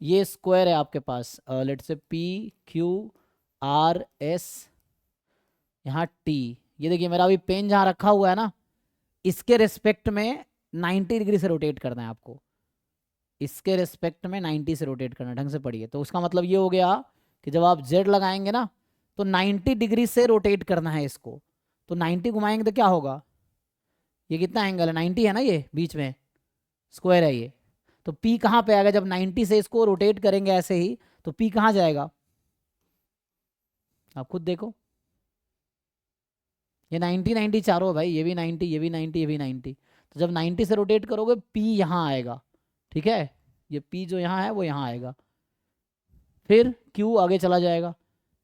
ये स्क्वायर है आपके पास, लेट से पी क्यू आर एस, यहाँ टी, ये देखिए मेरा अभी पेन जहाँ रखा हुआ है ना, इसके रिस्पेक्ट में 90 डिग्री से रोटेट करना है आपको, इसके रिस्पेक्ट में 90 से रोटेट करना, ढंग से पढ़िए। तो उसका मतलब ये हो गया कि जब आप जेड लगाएंगे ना तो 90 डिग्री से रोटेट करना है इसको। तो 90 घुमाएंगे तो क्या होगा, ये कितना एंगल है, 90 है ना, ये बीच में स्क्वायर है ये। तो पी कहाँ पे आएगा, जब 90 से इसको रोटेट करेंगे ऐसे ही, तो पी कहाँ जाएगा, आप खुद देखो। ये 90 90 चारों है भाई, ये भी 90, ये भी 90, ये भी 90। तो जब 90 से रोटेट करोगे पी यहाँ आएगा, ठीक है, ये पी जो यहाँ है वो यहाँ आएगा, फिर क्यू आगे चला जाएगा,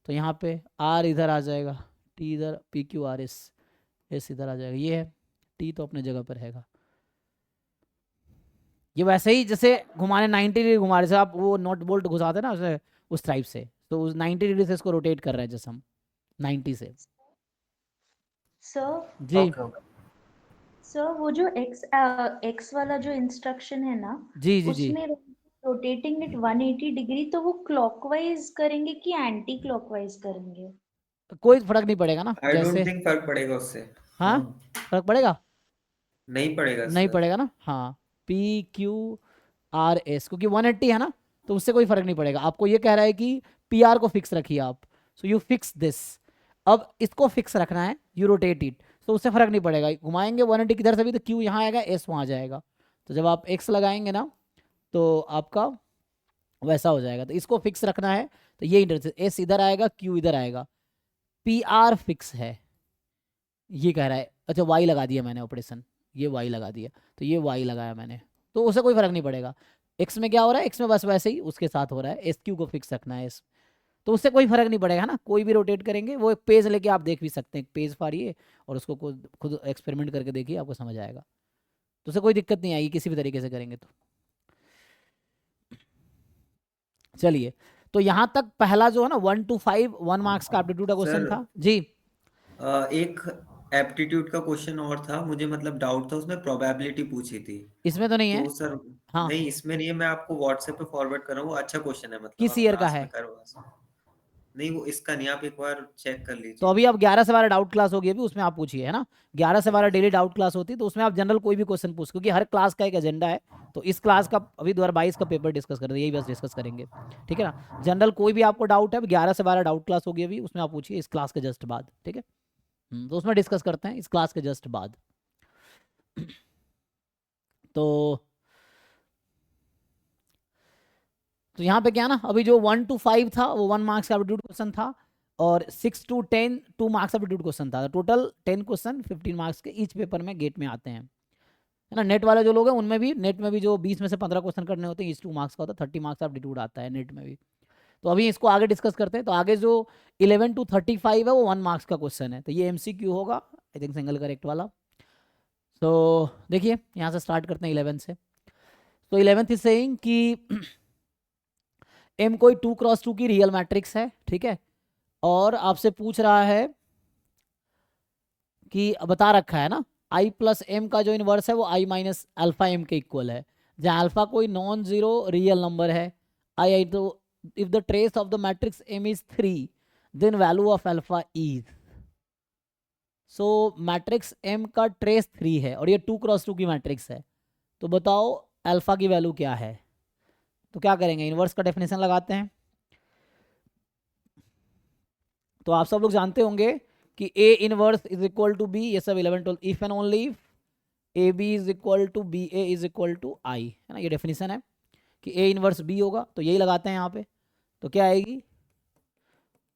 तो यहाँ पे आर इधर आ जाएगा, टी इधर, P Q R S, S इधर आ जाएगा, ये है, टी तो अपने जगह पर रहेगा। ये वैसे ही जैसे घुमाने 90 डिग्री घुमा रहे, जैसे आप वो नॉट बोल्ट घुसाते ना उसे, उस टाइप से, तो उस 90 डिग्री से इसको रोटेट कर रहे हैं जैसे हम 90 से। सर जी ओके ओके। सर वो जो एक्स वाला जो इंस्ट्रक्शन है ना, जी जी जी, उसमें रोटेटिंग इट 180 डिग्री, तो वो क्लॉकवाइज करेंगे कि एंटी क्लॉकवाइज करेंगे? कोई फर्क नहीं पड़ेगा ना, आई डोंट जैसे, थिंक फर्क पड़ेगा उससे। हाँ फर्क पड़ेगा, नहीं पड़ेगा नहीं सर। पड़ेगा ना, हाँ, पी क्यू आर एस, क्योंकि 180 है ना, तो उससे कोई फर्क नहीं पड़ेगा। आपको ये कह रहा है कि पी आर को फिक्स रखिए आप, सो यू फिक्स दिस, अब इसको फिक्स रखना है, यू रोटेट इट, तो उससे फर्क नहीं पड़ेगा, घुमाएंगे 180 किधर से भी तो क्यू यहाँ आएगा, एस वहाँ जाएगा। तो जब आप एक्स लगाएंगे ना तो आपका वैसा हो जाएगा, तो इसको फिक्स रखना है, तो ये इंटरसेक्ट, एस इधर आएगा, क्यू इधर आएगा, पी आर फिक्स है, ये कह रहा है। अच्छा वाई लगा दिया मैंने ऑपरेशन, ये वाई लगा दिया, तो ये वाई लगाया मैंने, तो उससे कोई फर्क नहीं पड़ेगा। एक्स में क्या हो रहा है, एक्स में बस वैसे ही उसके साथ हो रहा है, एस क्यू को फिक्स रखना है, एस तो उससे कोई फर्क नहीं पड़ेगा ना, कोई भी रोटेट करेंगे। वो एक पेज लेके आप देख भी सकते हैं, पेज फाड़िए और उसको खुद खुद एक्सपेरिमेंट करके देखिए, आपको समझ आएगा। तो उससे कोई दिक्कत नहीं आएगी किसी भी तरीके से करेंगे तो। चलिए, तो यहाँ तक पहला जो है ना 1 to 5 1 मार्क्स का एप्टीट्यूड का क्वेश्चन सर, था जी। एक एप्टीट्यूड का क्वेश्चन और था, मुझे मतलब डाउट था, उसमें प्रोबेबिलिटी पूछी थी। इसमें तो नहीं है? तो सर हाँ, नहीं, इसमें नहीं है, मैं आपको व्हाट्सएप पे फॉरवर्ड कर रहा हूँ, वो अच्छा क्वेश्चन है, मतलब किस आप ईयर का क्लास है? में करवा। नहीं, वो इसका नहीं, आप एक बार चेक कर तो लीजिए। अभी आप 11 से 12 डाउट क्लास होगी अभी, उसमें आप पूछिए, है ना। 11 से 12 डेली डाउट क्लास होती है, तो उसमें आप जनरल कोई भी क्वेश्चन पूछ, क्योंकि हर क्लास का एक एजेंडा है। तो इस क्लास का अभी 2022 का पेपर डिस्कस कर रहे हैं, यही बस डिस्कस करेंगे, ठीक है ना। जनरल कोई भी आपको डाउट है, 11 से 12 डाउट क्लास होगी अभी, उसमें आप पूछिए इस क्लास के जस्ट बाद, ठीक है। तो उसमें डिस्कस करते हैं इस क्लास के जस्ट बाद। तो यहाँ पे क्या ना, अभी जो 1 to 5 था वो 1 मार्क्स का एप्टीट्यूड क्वेश्चन था, और 6 to 10 2 मार्क्स का एप्टीट्यूड क्वेश्चन था। टोटल 10 क्वेश्चन 15 मार्क्स के ईच पेपर में गेट में आते हैं, है ना। नेट वाले जो लोग हैं उनमें भी, नेट में भी जो 20 में से 15 क्वेश्चन करने होते हैं, ईच 2 मार्क्स का होता है, 30 मार्क्स का एप्टीट्यूड आता है नेट में भी। तो अभी इसको आगे डिस्कस करते हैं। तो आगे जो 11 to 35 है वो 1 मार्क्स का क्वेश्चन है, तो ये MCQ होगा, आई थिंक सिंगल करेक्ट वाला। तो देखिए यहाँ से स्टार्ट करते हैं 11 से। तो 11th इज सेइंग कि M कोई 2x2 की रियल मैट्रिक्स है, ठीक है। और आपसे पूछ रहा है कि बता रखा है ना, I प्लस M का जो इनवर्स है वो I माइनस अल्फा M के इक्वल है, जहाँ अल्फा कोई नॉन जीरो रियल नंबर है। I तो if the trace of the matrix M is 3 then value of alpha is. So matrix M का ट्रेस 3 है और ये 2x2 की मैट्रिक्स है, तो बताओ अल्फा की वैल्यू क्या है। तो क्या करेंगे, इनवर्स का डेफिनेशन लगाते हैं। तो आप सब लोग जानते होंगे कि A inverse is equal to B, ये सब 11 12 if and only if A B is equal to B A is equal to I, है ना। ये डेफिनेशन है कि A इनवर्स B होगा, तो यही लगाते हैं यहाँ पे। तो क्या आएगी,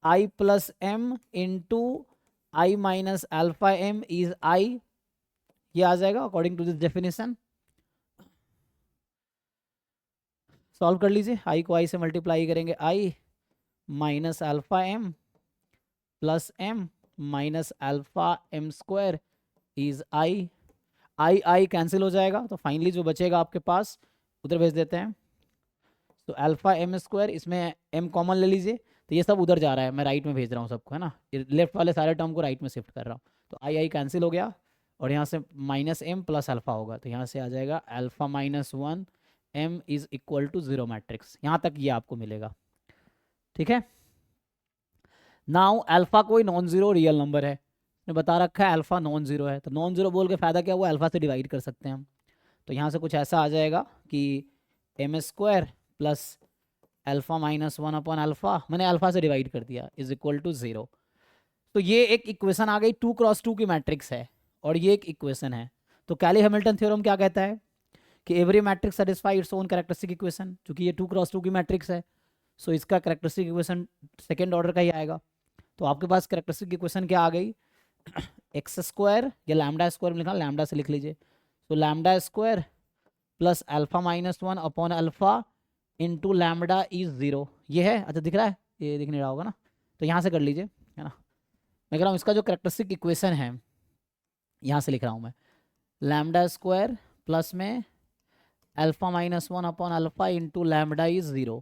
I plus M into I minus alpha M is I, ये आ जाएगा according to this definition. Solve कर लीजिए, I को I से मल्टीप्लाई करेंगे, I minus alpha M plus M minus alpha M square is I cancel हो जाएगा, तो फाइनली जो बचेगा आपके पास उधर भेज देते हैं। तो अल्फा एम स्क्वायर, इसमें m कॉमन ले लीजिए, तो ये सब उधर जा रहा है, मैं राइट में भेज रहा हूँ सबको, है ना। लेफ्ट वाले सारे टर्म को राइट में शिफ्ट कर रहा हूँ। तो आई कैंसिल हो गया, और यहाँ से माइनस एम प्लस अल्फा होगा, तो यहाँ से आ जाएगा alpha minus 1 m is equal to 0 matrix. यहाँ तक ये आपको मिलेगा, ठीक है। नाउ अल्फा कोई नॉन जीरो रियल नंबर है, ने बता रखा है अल्फा नॉन जीरो है, तो नॉन जीरो बोल के फ़ायदा क्या हुआ, अल्फा से डिवाइड कर सकते हैं हम। तो यहाँ से कुछ ऐसा आ जाएगा कि M square plus alpha minus 1 upon alpha, मैंने अल्फा से डिवाइड कर दिया, इज इक्वल टू 0। तो ये एक इक्वेशन आ गई, 2x2 की मैट्रिक्स है, और ये एक इक्वेशन है। तो कैली हैमिल्टन थ्योरम क्या कहता है कि every matrix satisfy its own characteristic equation, क्योंकि ये 2x2 की मैट्रिक्स है, सो इसका कैरेक्टरिस्टिक इक्वेशन सेकेंड ऑर्डर का ही आएगा। तो आपके पास कैरेक्टरिस्टिक इक्वेशन क्या आ गई, एक्स स्क्वायर या लैम्डा स्क्वायर में लिखा, लैम्डा से लिख लीजिए। तो lambda square plus alpha minus 1 upon alpha into lambda is 0, ये है। अच्छा दिख रहा है, ये दिख नहीं रहा होगा ना, तो यहाँ से कर लीजिए, है ना। मैं कह रहा हूँ इसका जो कैरेक्टरिस्टिक इक्वेशन है, यहाँ से लिख रहा हूँ मैं, लैम्डा स्क्वायर प्लस में alpha minus 1 upon alpha into lambda is 0।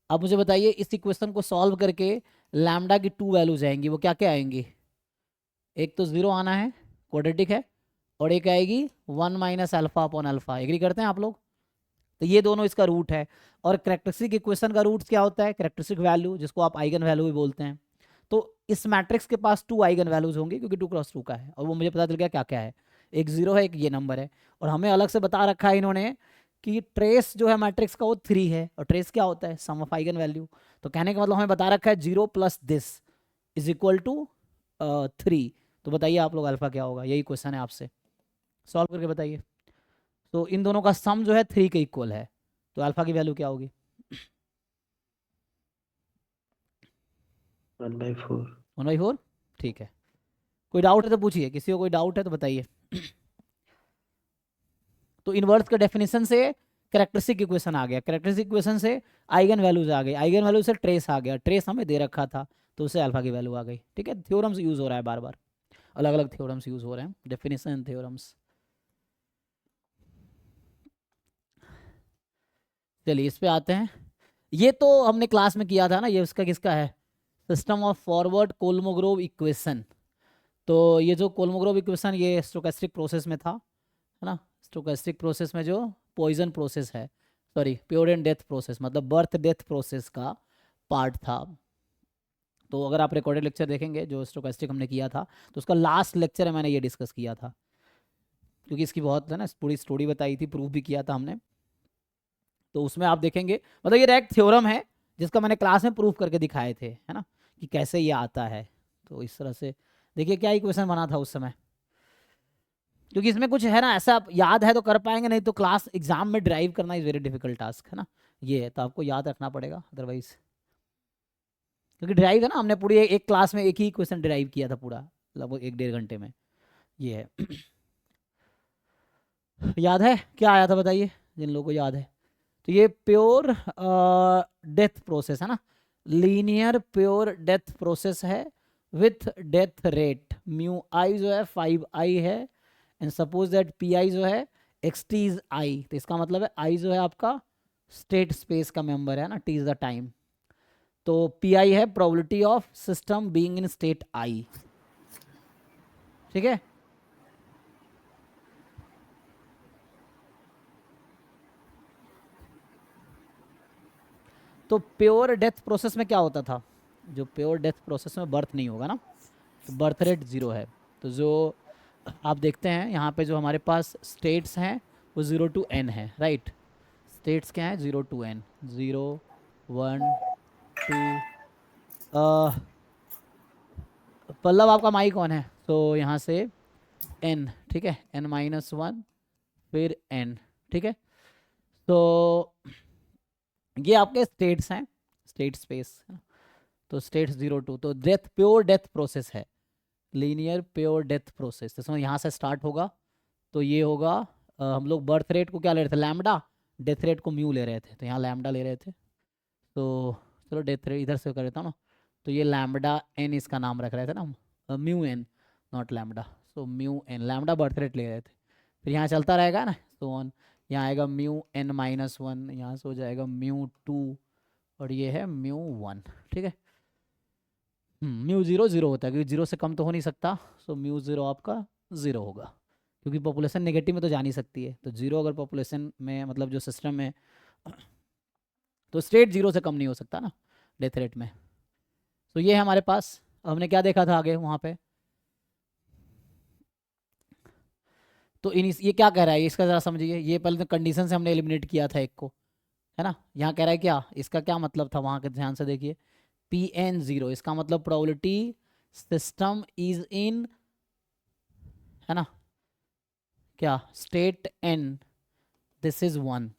अब मुझे बताइए इस इक्वेशन को सॉल्व करके लैम्डा की 2 वैल्यूज आएंगी, वो क्या क्या आएंगी, एक तो 0 आना है, क्वाड्रेटिक है, और एक आएगी 1 minus alpha upon alpha. Agree करते हैं आप लोग। तो ये दोनों इसका रूट है, और कैरेक्टरिस्टिक इक्वेशन का रूट क्या होता है, कैरेक्टरिस्टिक वैल्यू, जिसको आप आइगन वैल्यू भी बोलते हैं। तो इस मैट्रिक्स के पास 2 आइगन वैल्यूज होंगी, क्योंकि 2x2 का है, और वो मुझे पता चल गया क्या क्या है, एक 0 है, एक ये नंबर है। और हमें अलग से बता रखा है इन्होंने कि ट्रेस जो है मैट्रिक्स का वो 3 है, और ट्रेस क्या होता है, सम ऑफ आइगन वैल्यू। तो कहने का मतलब हमें बता रखा है 0 plus this is equal to 3। तो बताइए आप लोग अल्फा क्या होगा, यही क्वेश्चन है आपसे, सॉल्व करके बताइए। तो इन दोनों का सम जो है 3 के इक्वल है, तो अल्फा की वैल्यू क्या होगी, 1/4। 1/4, ठीक है। कोई डाउट है तो पूछिए, किसी को कोई डाउट है तो बताइए। तो इनवर्स के डेफिनेशन से कैरेक्टरिस्टिक इक्वेशन आ गया, कैरेक्टरिस्टिक इक्वेशन से आइगन वैल्यूज आ गई, आइगन वैल्यू से ट्रेस आ गया, ट्रेस हमें दे रखा था तो उससे अल्फा की वैल्यू आ गई। ठीक है, थ्योरम्स यूज हो रहा है बार बार, अलग अलग थ्योरम्स यूज हो रहे हैं, डेफिनेशन थ्योरम्स। चलिए इस पे आते हैं। ये तो हमने क्लास में किया था ना, ये उसका किसका है, सिस्टम ऑफ फॉरवर्ड कोल्मोग्रोव इक्वेशन। तो ये जो कोल्मोग्रोव इक्वेशन ये स्टोकेस्टिक प्रोसेस में था, है ना, स्टोकेस्टिक प्रोसेस में जो पॉइजन प्रोसेस है, sorry pure and death process, मतलब बर्थ डेथ प्रोसेस का पार्ट था। तो अगर आप रिकॉर्डेड लेक्चर देखेंगे जो स्टोकेस्टिक हमने किया था, तो उसका लास्ट लेक्चर है मैंने ये डिस्कस किया था, क्योंकि इसकी बहुत है ना पूरी स्टोरी बताई थी, प्रूफ भी किया था हमने। तो उसमें आप देखेंगे, मतलब ये डायरेक्ट थ्योरम है जिसका मैंने क्लास में प्रूफ करके दिखाए थे, है ना, कि कैसे ये आता है। तो इस तरह से देखिए क्या इक्वेशन बना था उस समय, क्योंकि इसमें कुछ है ना ऐसा, आप याद है तो कर पाएंगे, नहीं तो क्लास एग्जाम में ड्राइव करना इज वेरी डिफिकल्ट टास्क, है ना, ये है तो आपको याद रखना पड़ेगा, अदरवाइज क्योंकि ड्राइव है ना, हमने पूरी एक क्लास में एक ही क्वेश्चन ड्राइव किया था पूरा, लगभग 1-1.5 घंटे में, ये है। याद है क्या आया था बताइए जिन लोगों को याद है। तो ये प्योर डेथ प्रोसेस है ना, लीनियर प्योर डेथ प्रोसेस है विथ डेथ रेट, म्यू आई जो है 5i है, and suppose that P I जो है xt इज i, तो इसका मतलब है i जो है आपका स्टेट स्पेस का मेंबर है ना, t इज द टाइम, तो पी आई है probability of system being in state i। ठीक है, तो प्योर डेथ प्रोसेस में क्या होता था, जो प्योर डेथ प्रोसेस में बर्थ नहीं होगा ना, तो बर्थ रेट 0 है। तो जो आप देखते हैं यहाँ पे जो हमारे पास स्टेट्स हैं वो 0 to n है, राइट, स्टेट्स क्या है 0 to n, 0 1 2, पल्लव आपका माइक कौन है, तो यहाँ से n, ठीक है, n-1 फिर n, ठीक है। तो ये आपके स्टेट्स हैं, स्टेट स्पेस, तो स्टेट्स 0 to, तो डेथ प्योर डेथ प्रोसेस है, लीनियर प्योर डेथ प्रोसेस, जिसमें यहाँ से स्टार्ट होगा, तो ये होगा हम लोग बर्थ रेट को क्या ले रहे थे लैम्डा, डेथ रेट को म्यू ले रहे थे, तो यहाँ लैम्डा ले रहे थे, तो चलो डेथ रेट इधर से कर देता हूँ ना, तो ये लैम्डा n इसका नाम रख रहे थे ना, mu n not lambda, so mu n, lambda birth rate ले रहे थे, फिर यहाँ चलता रहेगा ना, तो ऑन यहाँ आएगा म्यू n-1, यहाँ से हो जाएगा म्यू 2, और ये है म्यू 1, ठीक है। म्यू 0 0 होता है, क्योंकि 0 से कम तो हो नहीं सकता, सो म्यू 0 आपका 0 होगा, क्योंकि पॉपुलेशन नेगेटिव में तो जा नहीं सकती है, तो 0 अगर पॉपुलेशन में मतलब जो सिस्टम में, तो स्टेट 0 से कम नहीं हो सकता ना डेथ रेट में। तो ये है हमारे पास, हमने क्या देखा था आगे वहाँ पे, तो ये क्या कह रहा है, इसका ज़रा समझिए, ये पहले तो कंडीशन से हमने एलिमिनेट किया था एक को, है ना, यहाँ कह रहा है क्या, इसका क्या मतलब था वहाँ के ध्यान से देखिए, Pn0, इसका मतलब प्रोबेबिलिटी सिस्टम इज इन, है ना, क्या स्टेट n, दिस इज 1।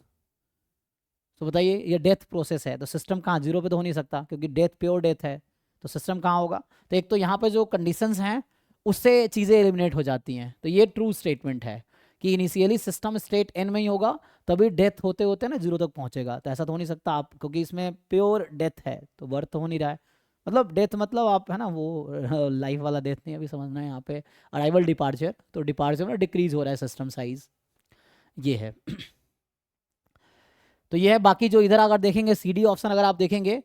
तो बताइए ये डेथ प्रोसेस है, तो सिस्टम कहाँ 0 पे तो हो नहीं सकता, क्योंकि डेथ प्योर डेथ है, तो सिस्टम कहाँ होगा, तो एक तो यहाँ पे जो कंडीशंस हैं उससे चीज़ें एलिमिनेट हो जाती हैं, तो ये ट्रू स्टेटमेंट है कि इनिशियली सिस्टम स्टेट n में ही होगा, तभी डेथ होते होते ना 0 तक पहुँचेगा, तो ऐसा तो हो नहीं सकता आप, क्योंकि इसमें प्योर डेथ है, तो बर्थ तो हो नहीं रहा है, मतलब डेथ मतलब आप, है ना, वो लाइफ वाला डेथ नहीं, अभी समझना है यहाँ पे अराइवल डिपार्चर, तो डिपार्चर में डिक्रीज हो रहा है सिस्टम साइज, ये है। तो ये है, बाकी जो इधर अगर देखेंगे सी डी ऑप्शन अगर आप देखेंगे,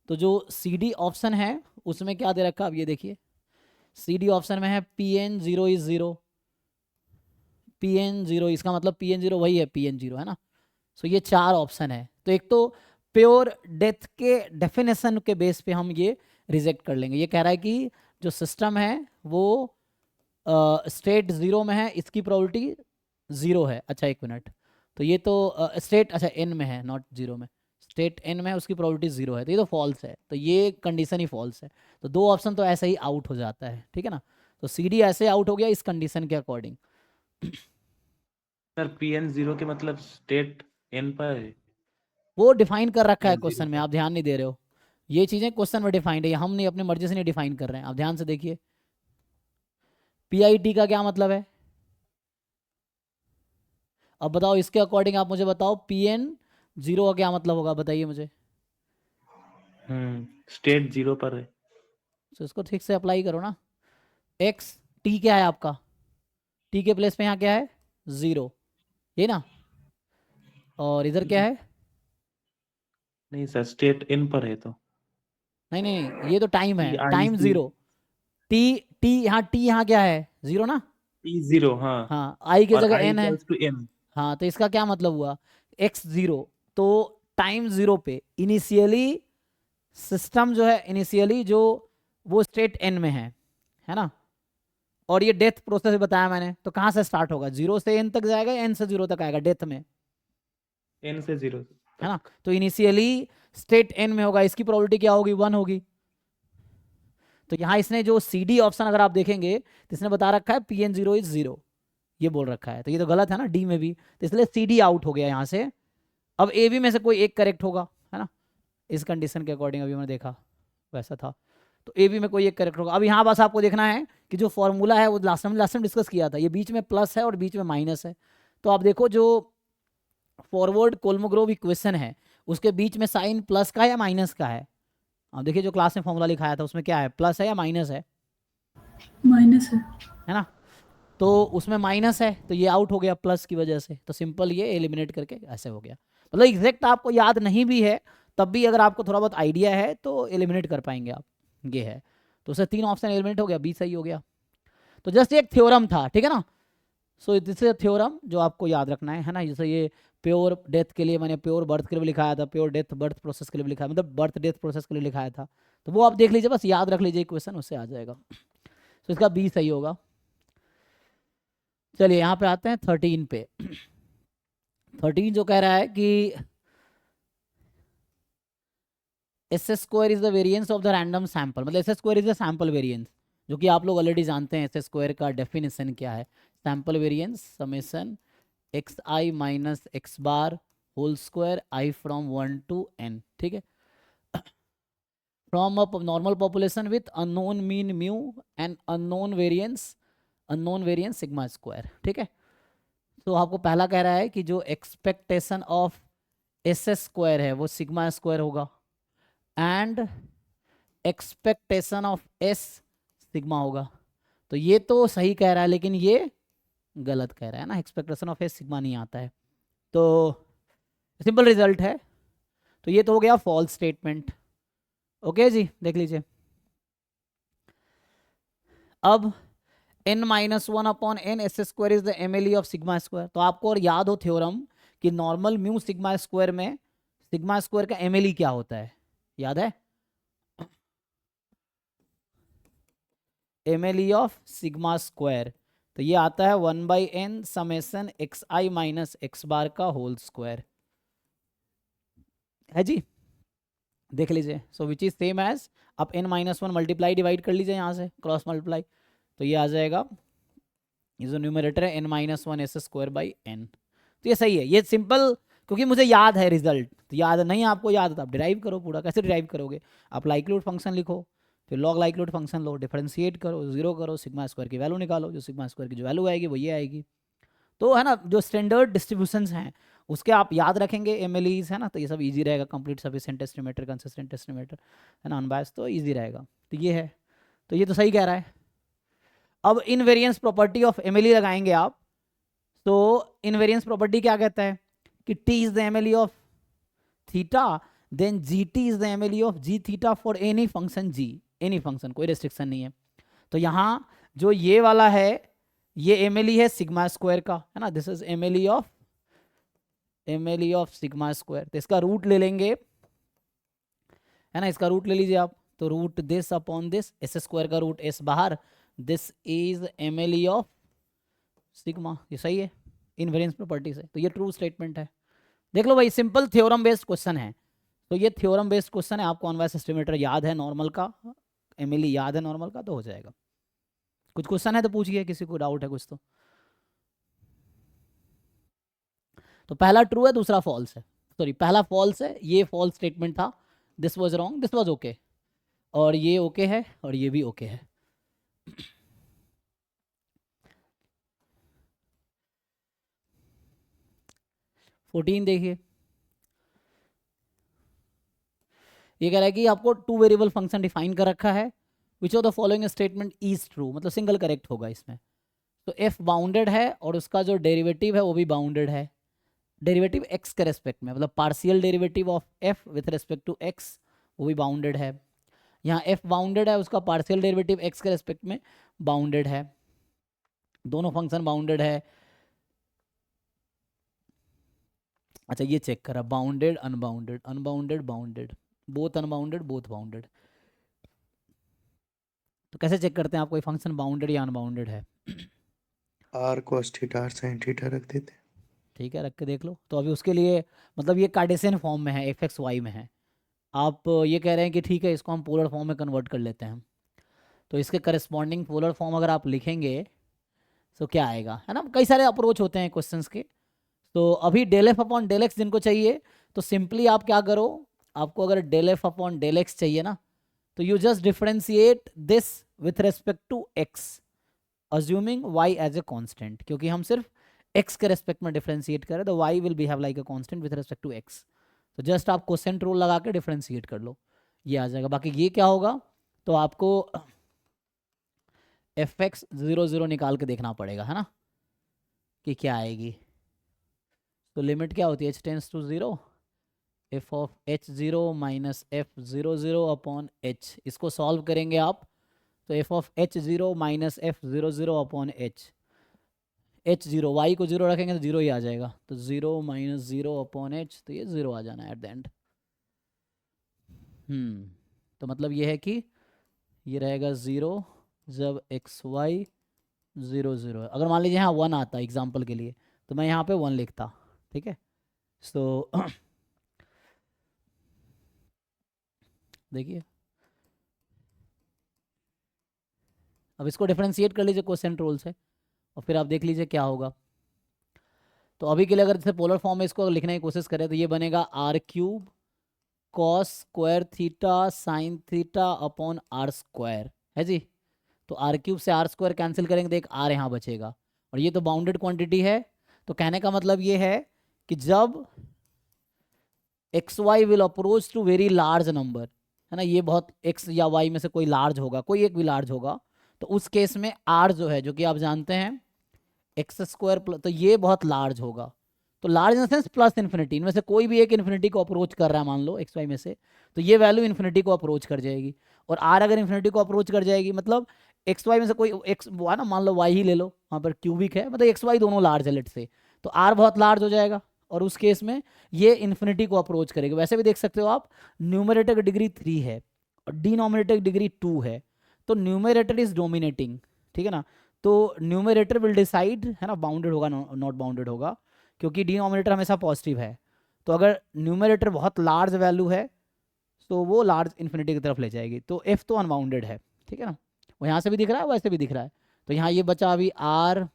तो जो सी डी ऑप्शन है उसमें क्या दे रखा, अब ये देखिए सी डी ऑप्शन में है Pn0 इज 0, Pn0 इसका मतलब Pn0 वही है Pn0, है ना, सो ये 4 ऑप्शन है, तो एक तो प्योर डेथ के डेफिनेशन के बेस पे हम ये रिजेक्ट कर लेंगे, ये कह रहा है कि जो सिस्टम है वो स्टेट 0 में है, इसकी प्रोबेबिलिटी 0 है, अच्छा एक मिनट, तो ये तो स्टेट अच्छा n में है नॉट 0 में, स्टेट n में है उसकी प्रोबेबिलिटी 0 है, तो ये तो फॉल्स है, तो ये कंडीशन ही फॉल्स है, तो 2 ऑप्शन तो ऐसे ही आउट हो जाता है, ठीक है ना, तो सी डी ऐसे आउट हो गया इस कंडीशन के अकॉर्डिंग। सर Pn0 के मतलब स्टेट n पर है? वो डिफाइन कर रखा है N0 क्वेश्चन में, आप ध्यान नहीं दे रहे हो, ये चीज़ें क्वेश्चन में डिफाइंड है, हम नहीं अपनी मर्जी से नहीं डिफाइन कर रहे हैं, आप ध्यान से देखिए, PIT का क्या मतलब है, अब बताओ इसके अकॉर्डिंग आप मुझे बताओ Pn 0 का क्या मतलब होगा, बताइए मुझे। स्टेट 0 पर है। तो इसको ठीक से अप्लाई करो ना। x t क्या है आपका, t के प्लेस पे यहाँ क्या है 0, ये ना, और इधर क्या है, नहीं सर, स्टेट n पर है तो नहीं नहीं ये तो टाइम है, टाइम TIC 0, t t यहाँ t यहाँ क्या है 0 ना, T0, हाँ, हाँ i की और जगह I n है, इक्वल्स टू n। हाँ तो इसका क्या मतलब हुआ x 0, तो टाइम 0 पे इनिशियली सिस्टम जो है, इनिशियली जो वो स्टेट n में है ना, और ये डेथ प्रोसेस बताया मैंने, तो कहाँ से स्टार्ट होगा, 0 से n तक जाएगा, n से 0 तक आएगा डेथ में, n से 0 है ना। तो इनिशियली स्टेट n में होगा, इसकी प्रोबेबिलिटी क्या होगी 1 होगी। तो यहाँ इसने जो CD ऑप्शन अगर आप देखेंगे तो इसने बता रखा है Pn0 इज 0, ये बोल रखा है, तो ये तो गलत है ना, D में भी, तो इसलिए CD आउट हो गया यहाँ से। अब AB में से कोई एक करेक्ट होगा, है ना, इस कंडीशन के अकॉर्डिंग अभी मैंने देखा वैसा था, तो AB में कोई एक करेक्ट होगा। अब यहाँ बस आपको देखना है कि जो फॉर्मूला है वो लास्ट टाइम डिस्कस किया था, ये बीच में प्लस है और बीच में माइनस है, तो आप देखो जो फॉरवर्ड कोल्मोग्रोव इक्वेशन है उसके बीच में साइन प्लस का या माइनस का है, आप देखिए जो क्लास में फॉर्मूला लिखाया था उसमें क्या है, प्लस है या माइनस है माइनस है ना, तो उसमें माइनस है तो ये आउट हो गया प्लस की वजह से, तो सिंपल ये एलिमिनेट करके ऐसे हो गया। मतलब एग्जैक्ट आपको याद नहीं भी है तब भी अगर आपको थोड़ा बहुत आइडिया है तो एलिमिनेट कर पाएंगे आप, ये है, तो उससे 3 ऑप्शन एलिमिनेट हो गया, बी सही हो गया। तो जस्ट एक थ्योरम था, ठीक है ना, सो दिस इज थ्योरम जो आपको याद रखना है ना। जैसे ये प्योर डेथ के लिए मैंने प्योर बर्थ के लिए भी लिखाया था, प्योर डेथ बर्थ प्रोसेस के लिए भी लिखा है, मतलब बर्थ डेथ प्रोसेस के लिए लिखाया था, तो वो आप देख लीजिए, बस याद रख लीजिए क्वेश्चन, उससे आ जाएगा, तो इसका बी सही होगा। चलिए यहाँ पे आते हैं 13 पे। 13 जो कह रहा है कि S square is the variance of the random sample, मतलब S square is the sample variance, जो कि आप लोग ऑलरेडी जानते हैं एस स्क्वायर का डेफिनेशन क्या है, sample variance summation X I minus X bar whole square I from 1 to n, ठीक है, from a normal population with unknown mean mu and unknown variance sigma square, ठीक है। तो आपको पहला कह रहा है कि जो एक्सपेक्टेशन ऑफ एस स्क्वायर है वो सिग्मा स्क्वायर होगा and expectation of S sigma होगा, तो ये तो सही कह रहा है लेकिन ये गलत कह रहा है ना, एक्सपेक्टेशन ऑफ एस सिग्मा नहीं आता है, तो सिंपल रिजल्ट है, तो ये तो हो गया फॉल्स स्टेटमेंट। ओके जी, देख लीजिए अब n-1 upon n S square is the MLE of sigma square, तो आपको और याद हो थ्योरम कि नॉर्मल म्यू सिग्मा स्क्वायर में सिग्मा स्क्वायर का MLE क्या होता है, याद है, MLE ऑफ सिग्मा स्क्वायर, तो ये आता है 1/n summation X I minus X बार का होल स्क्वायर, है जी, देख लीजिए, सो विच इज सेम एज आप n-1 मल्टीप्लाई डिवाइड कर लीजिए यहाँ से क्रॉस मल्टीप्लाई, तो ये आ जाएगा, ये जो न्यूमरेटर है n-1 S square by n, तो ये सही है, ये सिंपल, क्योंकि मुझे याद है रिजल्ट, तो याद नहीं आपको याद, तो आप डिराइव करो पूरा, कैसे डिराइव करोगे, आप लाइक्लीहुड फंक्शन लिखो, फिर लॉग लाइक्लीहुड फंक्शन लो, डिफरेंशिएट करो, 0 करो, सिग्मा स्क्वायर की वैल्यू निकालो, जो सिग्मा स्क्वायर की जो वैल्यू आएगी वो ये आएगी, तो है ना, जो स्टैंडर्ड डिस्ट्रीब्यूशंस हैं उसके आप याद रखेंगे MLEs, है ना, तो ये सब इजी रहेगा, complete sufficient estimator, consistent estimator, है ना, अनबायस्ड, तो इजी रहेगा, तो ये है, तो ये तो सही कह रहा है। अब इनवेरिएंस प्रॉपर्टी ऑफ MLE लगाएंगे आप, तो इनवेरिएंस प्रॉपर्टी क्या कहता है कि T is the MLE of theta, then GT is the MLE of G theta for any function G, any function, कोई रेस्ट्रिक्शन नहीं है, तो यहाँ जो ये वाला है ये MLE है सिग्मा स्क्वायर का, है ना, this is MLE of sigma square, तो इसका रूट ले लेंगे, है ना, इसका रूट ले लीजिए आप, तो root this upon this, S square का रूट एस बाहर, this is MLE of sigma, ये सही है इनवेरिएंस प्रॉपर्टी से, तो ये ट्रू स्टेटमेंट है, देख लो भाई, सिंपल थ्योरम बेस्ड क्वेश्चन है, तो ये थ्योरम बेस्ड क्वेश्चन है, आपको अनबायस्ड एस्टिमेटर याद है नॉर्मल का, MLE याद है नॉर्मल का, तो हो जाएगा। कुछ क्वेश्चन है तो पूछिए, किसी को डाउट है कुछ तो पहला ट्रू है दूसरा फॉल्स है, सॉरी पहला फॉल्स है, ये फॉल्स स्टेटमेंट था, this was wrong, this was okay, और ये ओके है और ये भी ओके है। 14 देखिए, ये कह रहा है कि आपको 2 वेरिएबल फंक्शन डिफाइन कर रखा है, which of the following statement is true, मतलब सिंगल करेक्ट होगा इसमें। तो एफ बाउंडेड है और उसका जो डेरिवेटिव है वो भी बाउंडेड है, डेरिवेटिव एक्स के रेस्पेक्ट में, मतलब partial derivative of F with respect to X वो भी बाउंडेड है। यहाँ एफ बाउंडेड है, उसका पार्शियल डेरिवेटिव एक्स के रेस्पेक्ट में बाउंडेड है, दोनों फंक्शन बाउंडेड है। अच्छा ये चेक करा, bounded unbounded, unbounded bounded, both unbounded both bounded. तो कैसे चेक करते हैं आप कोई फंक्शन बाउंडेड या अनबाउंडेड है? R cos theta R sin theta रख देते हैं। ठीक है, रख के देख लो। तो अभी उसके लिए मतलब ये कार्टेशियन फॉर्म में है, एफ एक्स वाई में है। आप ये कह रहे हैं कि ठीक है इसको हम पोलर फॉर्म में कन्वर्ट कर लेते हैं, तो इसके करस्पॉन्डिंग पोलर फॉर्म अगर आप लिखेंगे तो क्या आएगा, है ना। कई सारे अप्रोच होते हैं क्वेश्चंस के। तो अभी del F upon del X जिनको चाहिए तो सिंपली आप क्या करो, आपको अगर del F upon del X चाहिए ना, तो you just differentiate this with respect to X assuming y as a constant, क्योंकि हम सिर्फ x के रेस्पेक्ट में डिफरेंशिएट करें तो y will behave like a constant with respect to x। तो जस्ट आप कोसेंट रूल लगा के डिफरेंशिएट कर लो, ये आ जाएगा। बाकी ये क्या होगा, तो आपको एफ एक्स 0 0 निकाल के देखना पड़ेगा, है ना, कि क्या आएगी। तो लिमिट क्या होती है, h tends to 0 F of H 0 minus F 0 0 upon H. इसको सॉल्व करेंगे आप तो F of H 0 minus F 0 0 upon H, H 0 Y को 0 रखेंगे तो 0 ही आ जाएगा, तो 0 माइनस 0 अपॉन एच, तो ये 0 आ जाना है एट द एंड। तो मतलब ये है कि ये रहेगा 0 जब एक्स वाई 0 0 है। अगर मान लीजिए यहाँ 1 आता एग्जाम्पल के लिए तो मैं यहाँ पे 1 लिखता, ठीक है। तो देखिए अब इसको डिफरेंशिएट कर लीजिए कोसेंट रूल से और फिर आप देख लीजिए क्या होगा। तो अभी के लिए अगर जैसे पोलर फॉर्म में इसको लिखने की कोशिश करें तो ये बनेगा R cube cos square theta sine theta upon R square, है जी। तो आर क्यूब से आर स्क्वायर कैंसिल करेंगे तो एक आर यहाँ बचेगा, और ये तो बाउंडेड क्वांटिटी है। तो कहने का मतलब ये है कि जब X Y will approach to very large number, है ना, ये बहुत एक्स या वाई में से कोई लार्ज होगा, कोई एक भी लार्ज होगा, तो उस केस में आर जो है, जो कि आप जानते हैं एक्स स्क्वायर प्लस, तो ये बहुत लार्ज होगा। तो large in the sense plus infinity, इनमें से कोई भी एक इन्फिनिटी को अप्रोच कर रहा है मान लो एक्स वाई में से, तो ये वैल्यू इन्फिनिटी को अप्रोच कर जाएगी। और आर अगर इन्फिनिटी को अप्रोच कर जाएगी मतलब एक्स वाई में से कोई एक्स हुआ ना, मान लो वाई ही ले लो, वहाँ पर क्यूबिक है, मतलब एक्स वाई दोनों लार्ज है लेट से, तो आर बहुत लार्ज हो जाएगा और उस केस में ये इन्फिनिटी को अप्रोच करेगा। वैसे भी देख सकते हो आप, न्यूमरेटर की डिग्री 3 है और डिनोमिनेटर की डिग्री 2 है, तो न्यूमरेटर इज डोमिनेटिंग, ठीक है ना। तो न्यूमरेटर विल डिसाइड, है ना, बाउंडेड होगा नॉट बाउंडेड होगा, क्योंकि डिनोमिनेटर हमेशा पॉजिटिव है। तो अगर न्यूमरेटर बहुत लार्ज वैल्यू है तो वो लार्ज इन्फिनिटी की तरफ ले जाएगी। तो एफ तो अनबाउंडेड है, ठीक है ना, वो यहाँ से भी दिख रहा है वैसे भी दिख रहा है। तो यहाँ ये बचा अभी R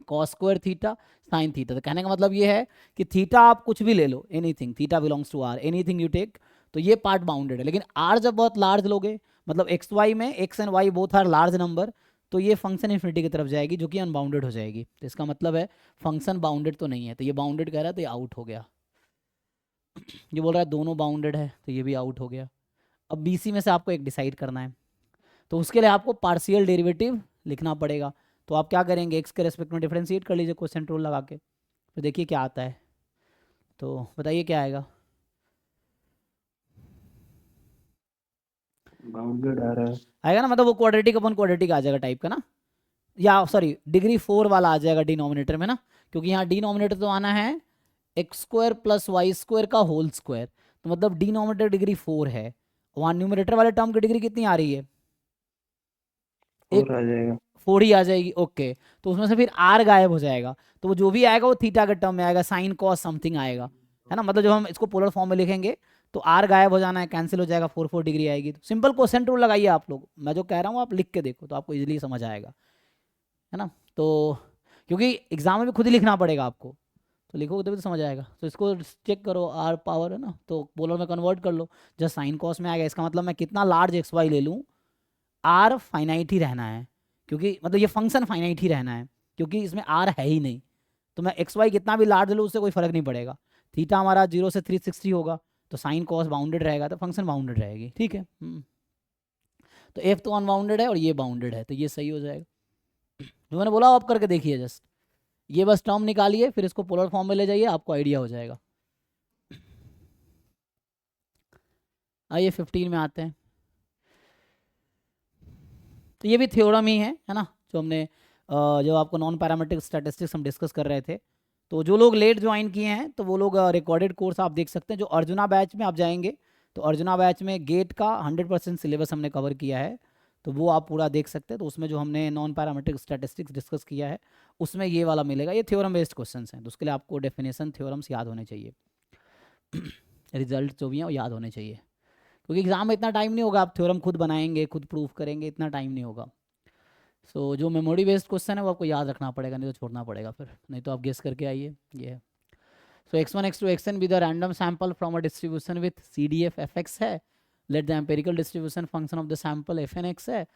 cos square theta sine theta. तो कहने का मतलब ये है कि थीटा आप कुछ भी ले लो, anything, theta belongs to R, anything you take, तो ये पार्ट बाउंडेड है। लेकिन आर जब बहुत लार्ज लोगे, मतलब एक्स वाई में X and Y both are large number, तो ये फंक्शन इन्फिनिटी की तरफ जाएगी जो कि अनबाउंडेड हो जाएगी। तो इसका मतलब है फंक्शन बाउंडेड तो नहीं है, तो ये बाउंडेड कह रहा है तो ये आउट हो गया। ये बोल रहा है दोनों बाउंडेड है तो ये भी आउट हो गया। अब बीसी में से आपको एक डिसाइड करना है, तो उसके लिए आपको पार्शियल डेरिवेटिव लिखना पड़ेगा। तो आप क्या करेंगे, एक्स के रेस्पेक्ट में डिफरेंशिएट कर लीजिए कोसेंट रूल लगा के, तो देखिए क्या आता है। तो बताइए क्या आएगा, बाउंडेड आ रहा है। आएगा ना, मतलब वो क्वाड्रेटिक अपन क्वाड्रेटिक आ जाएगा टाइप का ना, या सॉरी डिग्री 4 वाला आ जाएगा डिनोमिनेटर में ना, क्योंकि यहाँ डिनोमिनेटर तो आना है X square plus Y square का होल स्क्वायर, तो मतलब डिनोमिनेटर डिग्री 4 है, वहाँ न्यूमरेटर वाले टर्म की डिग्री कितनी आ रही है, 4 आ जाएगा। 4 ही आ जाएगी। ओके, तो उसमें से फिर आर गायब हो जाएगा, तो वो जो भी आएगा वो थीटा के टर्म में आएगा, साइन कॉस समथिंग आएगा, है ना। मतलब जब हम इसको पोलर फॉर्म में लिखेंगे तो आर गायब हो जाना है, कैंसिल हो जाएगा, 4 4 डिग्री आएगी। तो सिंपल कोसेंट रूल लगाइए आप लोग, मैं जो कह रहा हूँ आप लिख के देखो तो आपको इजीली समझ आएगा, है ना। तो क्योंकि एग्जाम में भी खुद ही लिखना पड़ेगा आपको, तो लिखोगे तभी तो समझ आएगा। तो इसको चेक करो, आर पावर है ना, तो पोलर में कन्वर्ट कर लो, जस्ट साइन कॉस में आएगा। इसका मतलब मैं कितना लार्ज एक्स वाई ले लूँ, आर फाइनाइट ही रहना है, क्योंकि मतलब ये फंक्शन फाइनाइट ही रहना है, क्योंकि इसमें आर है ही नहीं, तो मैं एक्स वाई कितना भी लार्ज लूँ उससे कोई फर्क नहीं पड़ेगा। थीटा हमारा 0 से 360 होगा, तो साइन कॉस बाउंडेड रहेगा, तो फंक्शन बाउंडेड रहेगी, ठीक है। तो एफ तो अनबाउंडेड है और ये बाउंडेड है, तो ये सही हो जाएगा। जो मैंने बोला आप करके देखिए, जस्ट ये बस टर्म निकालिए, फिर इसको पोलर फॉर्म में ले जाइए, आपको आइडिया हो जाएगा। आइए 15 में आते हैं। तो ये भी थ्योरम ही है ना, जो हमने जो आपको नॉन पैरामेट्रिक स्टैटिस्टिक्स हम डिस्कस कर रहे थे। तो जो लोग लेट ज्वाइन किए हैं तो वो लोग रिकॉर्डेड कोर्स आप देख सकते हैं। जो अर्जुना बैच में आप जाएंगे तो अर्जुना बैच में गेट का 100% सिलेबस हमने कवर किया है, तो वो आप पूरा देख सकते हैं। तो उसमें जो हमने नॉन पैरामेट्रिक स्टैटिस्टिक्स डिस्कस किया है उसमें ये वाला मिलेगा। ये थ्योरम बेस्ड क्वेश्चन हैं, तो उसके लिए आपको डेफिनेशन थ्योरम्स याद होने चाहिए। रिजल्ट जो भी हैं वो याद होने चाहिए, क्योंकि एग्जाम में इतना टाइम नहीं होगा, आप थ्योरम खुद बनाएंगे, खुद प्रूफ करेंगे, इतना टाइम नहीं होगा। सो जो मेमोरी बेस्ड क्वेश्चन है वो आपको याद रखना पड़ेगा, नहीं तो छोड़ना पड़ेगा फिर, नहीं तो आप गेस करके आइए। ये है so x1 x2 xn with a random sample from a distribution with CDF fx है। Let the empirical distribution function of the sample fnx है।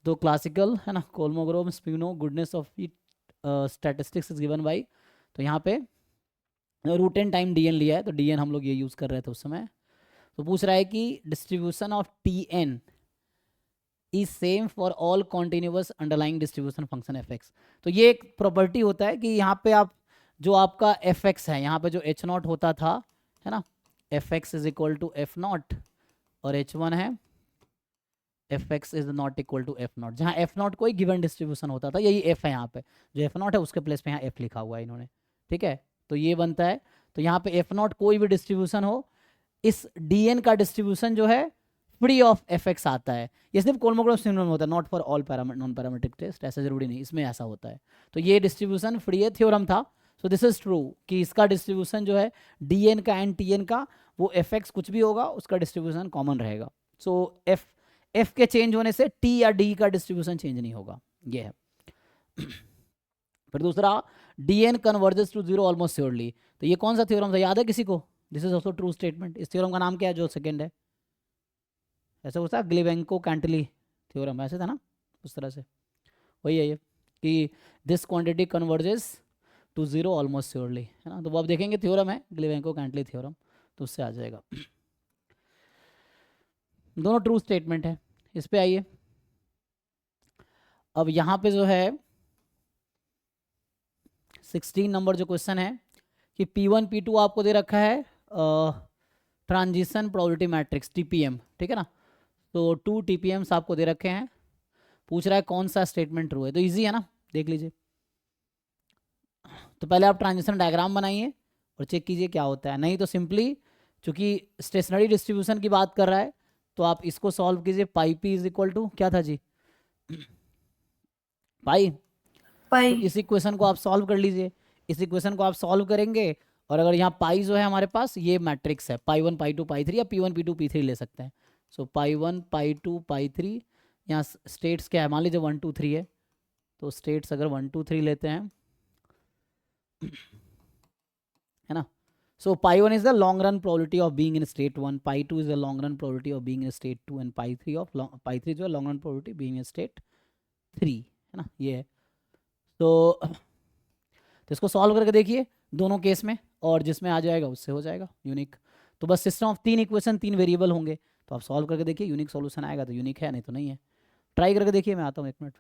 तो क्लासिकल है ना, Kolmogorov Smirnov goodness of statistics is given by, तो यहाँ पे root N time dn लिया है, तो dn हम लोग ये यूज़ कर रहे थे उस समय। तो पूछ रहा है कि distribution of tn is same for all continuous underlying distribution function fx। तो ये एक प्रॉपर्टी होता है कि यहाँ पे आप जो आपका fx है, यहाँ पे जो h0 होता था है ना, fx is equal to f0, और h1 है fx is not equal to f0। जहाँ f0 कोई गिवन डिस्ट्रीब्यूशन होता था, यही f है, यहाँ पे जो f0 है उसके प्लेस पे यहाँ f लिखा हुआ है इन्होंने, ठीक है। तो ये बनता है, तो यहाँ पे f0 कोई भी डिस्ट्रीब्यूशन हो, इस dn का डिस्ट्रीब्यूशन जो है फ्री ऑफ fx आता है। ये सिर्फ कोलमोग्राफ सिंड्रोम में होता है, not for all non parametric test, ऐसा जरूरी नहीं, इसमें ऐसा होता है। तो ये डिस्ट्रीब्यूशन फ्री है, थ्योरम था। सो दिस इज ट्रू कि इसका डिस्ट्रीब्यूशन जो है dn का एंड tn का, वो fx कुछ भी होगा उसका डिस्ट्रीब्यूशन कॉमन रहेगा। सो f के चेंज होने से t या d का डिस्ट्रीब्यूशन चेंज नहीं होगा, ये है। फिर दूसरा, dn converges to 0 almost surely. तो ये कौन सा थ्योरम था, याद है किसी को? This is also true statement. इस थ्योरम का नाम क्या है जो सेकंड है? ऐसा होता है ग्लिवेंको कैंटिली थ्योरम, ऐसे था ना, उस तरह से वही है ये, कि this quantity converges to 0 almost surely, है ना। तो वो आप देखेंगे थ्योरम है ग्लिवेंको कैंटिली थ्योरम, तो उससे आ जाएगा। दोनों ट्रू स्टेटमेंट है। इस पे आइए, अब यहाँ पे जो है 16 नंबर जो क्वेश्चन है कि P1 P2 आपको दे रखा है ट्रांजिशन प्रोबेबिलिटी मैट्रिक्स TPM, ठीक है ना। तो 2 TPMs आपको दे रखे हैं, पूछ रहा है कौन सा स्टेटमेंट ट्रू है। तो इजी है ना, देख लीजिए। तो पहले आप ट्रांजिशन डायग्राम बनाइए और चेक कीजिए क्या होता है। नहीं तो सिंपली, चूंकि स्टेशनरी डिस्ट्रीब्यूशन की बात कर रहा है, तो आप इसको सॉल्व कीजिए। पाई p इज इक्वल टू क्या था जी, पाई। तो इस इक्वेशन को आप सॉल्व कर लीजिए। इस इक्वेशन को आप सॉल्व करेंगे, और अगर यहाँ पाई जो है हमारे पास, ये मैट्रिक्स है पाई 1 पाई 2 पाई 3, या P1 P2 P3 ले सकते हैं। सो पाई 1 पाई 2 पाई 3, यहाँ स्टेट्स क्या है, मान लीजिए 1 2 3 है, तो स्टेट्स अगर 1 2 3 लेते हैं, है ना। सो पाई 1 is the long run probability of being in state 1, pi 2 is the long run probability of being in state 2, and pi 3 जो है long run probability being in state 3, है ना, ये है। तो इसको सॉल्व करके देखिए दोनों केस में, और जिसमें आ जाएगा उससे हो जाएगा यूनिक। तो बस सिस्टम ऑफ 3 इक्वेशन 3 वेरिएबल होंगे, तो आप सॉल्व करके देखिए, यूनिक सॉल्यूशन आएगा तो यूनिक है, नहीं तो नहीं है। ट्राई करके देखिए, मैं आता हूँ 1 मिनट।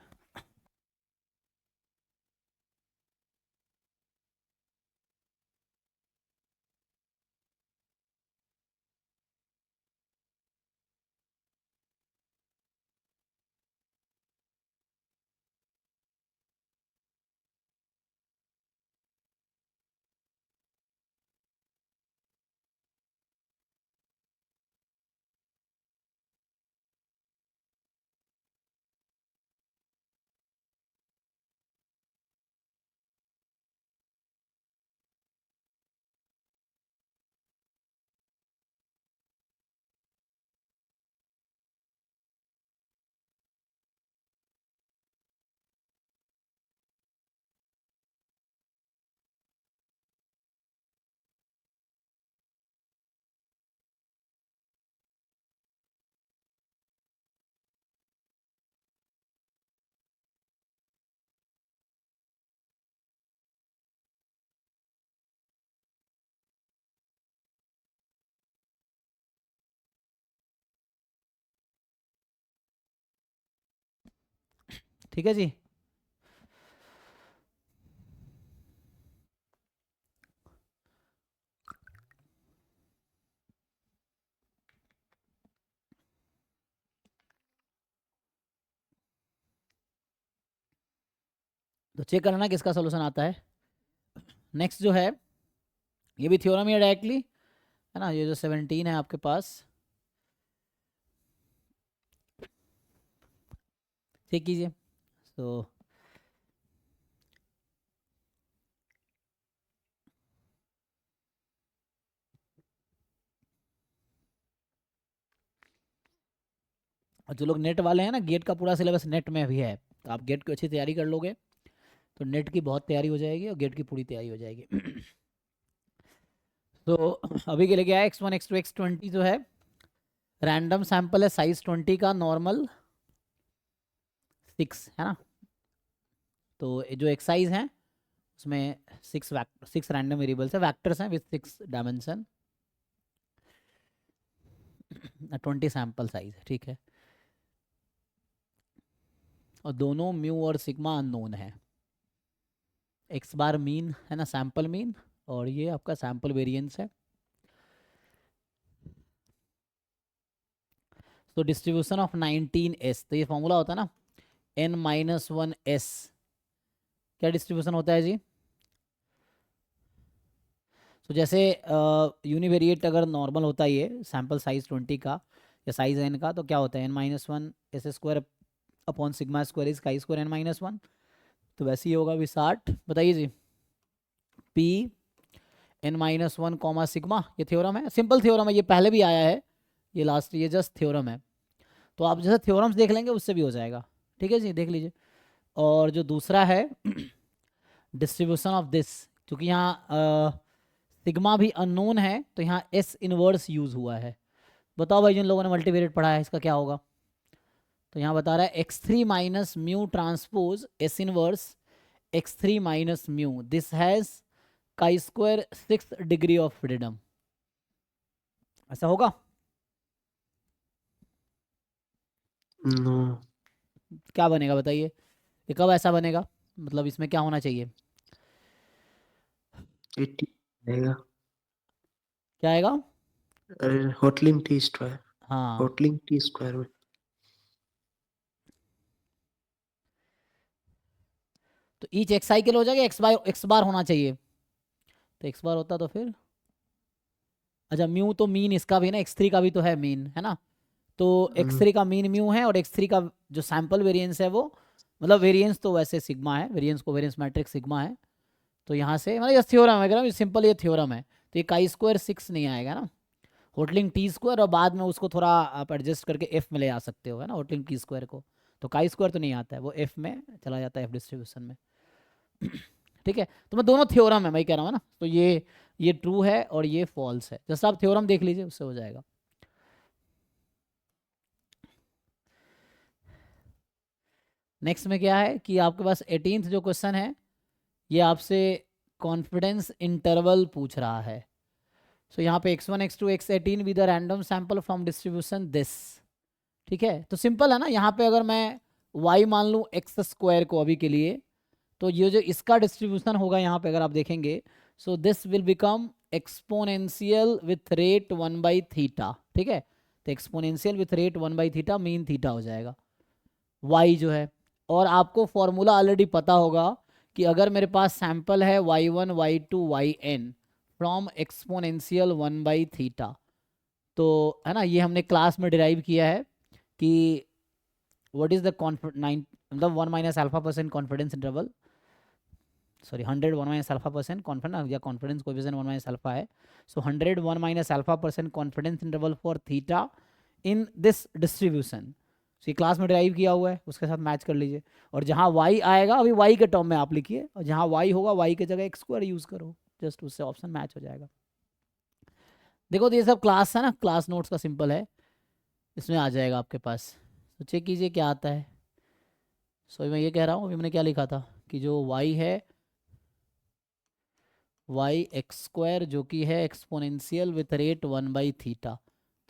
ठीक है जी। तो चेक करना किसका सोल्यूशन आता है। नेक्स्ट जो है ये भी थ्योरम ही है डायरेक्टली, है ना। ये जो 17 है आपके पास, चेक कीजिए। तो और जो लोग नेट वाले हैं ना, गेट का पूरा सिलेबस नेट में भी है, तो आप गेट की अच्छी तैयारी कर लोगे तो नेट की बहुत तैयारी हो जाएगी और गेट की पूरी तैयारी हो जाएगी। तो अभी के लिए क्या है, x1 x2 x20 जो है रैंडम सैंपल है, साइज 20 का, नॉर्मल 6 है ना। तो ये जो एक्साइज है उसमें 6 रैंडम वेरिएबल्स है, वैक्टर्स हैं विद 6 डायमेंशन, 20 सैंपल साइज है, ठीक है। और दोनों म्यू और सिग्मा अननोन है। एक्स बार मीन है ना, सैंपल मीन, और ये आपका सैंपल वेरिएंस है। तो डिस्ट्रीब्यूशन ऑफ 19s, तो ये फॉर्मूला होता है ना n-1s, क्या डिस्ट्रीब्यूशन होता है जी। तो जैसे यूनिवेरिएट अगर नॉर्मल होता है ये सैंपल साइज 20 का या साइज n का, तो क्या होता है n-1 s square upon sigma square is chi square n-1। तो वैसे ही होगा भी 60। बताइए जी, p n-1 कॉमा सिग्मा, ये थ्योरम है, सिंपल थ्योरम है, ये पहले भी आया है, ये लास्ट, ये जस्ट थ्योरम है। तो आप जैसे थ्योरम्स देख लेंगे उससे भी हो जाएगा, ठीक है जी, देख लीजिए। और जो दूसरा है डिस्ट्रीब्यूशन ऑफ दिस, क्योंकि यहाँ सिग्मा भी अननोन है तो यहाँ एस इनवर्स यूज हुआ है। बताओ भाई जिन लोगों ने मल्टीवेरिएट पढ़ा है इसका क्या होगा। तो यहाँ बता रहा है x3 minus mu transpose S inverse x3 minus mu, this has chi square 6 degree of freedom, ऐसा होगा। नो, क्या बनेगा बताइए, ये कब ऐसा बनेगा, मतलब इसमें क्या होना चाहिए, 80 आएगा। क्या आएगा। अरे होटलिंग टी स्क्वायर, हाँ होटलिंग टी स्क्वायर में तो ईच एक्स आई के लिए हो जाएगा, एक्स बार होना चाहिए, तो एक्स बार होता तो फिर, अच्छा म्यू तो मीन इसका भी ना, x3 का भी तो है मीन, है ना। तो x3 का मीन म्यू है और x3 का जो सैंपल वेरिएंस है वो, मतलब वेरिएंस तो वैसे सिग्मा है, वेरिएंस को वेरिएंस मैट्रिक्स सिग्मा है। तो यहाँ से मतलब ये थ्योरम है, सिंपल ये थ्योरम है, तो ये chi स्क्वायर 6 नहीं आएगा ना, होटलिंग टी स्क्वायर, और बाद में उसको थोड़ा आप एडजस्ट करके एफ में ले आ सकते हो, है ना, होटलिंग टी स्क्वायर को। तो chi स्क्वायर तो नहीं आता है, वो एफ में चला जाता है, एफ डिस्ट्रीब्यूशन में। ठीक है, तो मैं दोनों थ्योरम है मैं कह रहा हूँ ना, तो ये ट्रू है और ये फॉल्स है, जैसा आप थ्योरम देख लीजिए उससे हो जाएगा। नेक्स्ट में क्या है कि आपके पास 18th जो क्वेश्चन है ये आपसे कॉन्फिडेंस इंटरवल पूछ रहा है। सो यहाँ पे x1 x2 x18 with a random sample from distribution this, ठीक है। तो सिंपल है ना, यहाँ पे अगर मैं y मान लूँ x स्क्वायर को अभी के लिए, तो ये जो इसका डिस्ट्रीब्यूशन होगा यहाँ पे अगर आप देखेंगे, so this will become exponential with rate 1/θ, ठीक है। तो exponential with rate 1/θ mean theta हो जाएगा y जो है। और आपको फॉर्मूला ऑलरेडी पता होगा कि अगर मेरे पास सैंपल है y1 y2 yn from exponential 1/θ, तो है ना, ये हमने क्लास में डिराइव किया है कि व्हाट इज द मतलब 1 minus alpha percent confidence interval, sorry 100 1 minus alpha percent confidence या कॉन्फिडेंस कोएफिशिएंट 1 माइनस अल्फा है। सो 100 1 minus alpha percent confidence interval for theta in this distribution, ये क्लास में ड्राइव किया हुआ है, उसके साथ मैच कर लीजिए। और जहाँ y आएगा अभी y के टर्म में आप लिखिए, और जहाँ y होगा y की जगह एक्स स्क्वायर यूज करो, जस्ट उससे ऑप्शन मैच हो जाएगा। देखो तो ये सब क्लास है ना, क्लास नोट्स का सिंपल है, इसमें आ जाएगा आपके पास, तो चेक कीजिए क्या आता है। सो मैं ये कह रहा हूँ, अभी मैंने क्या लिखा था कि जो y है y एक्स स्क्वायर जो कि है एक्सपोनेंशियल विथ रेट 1/θ,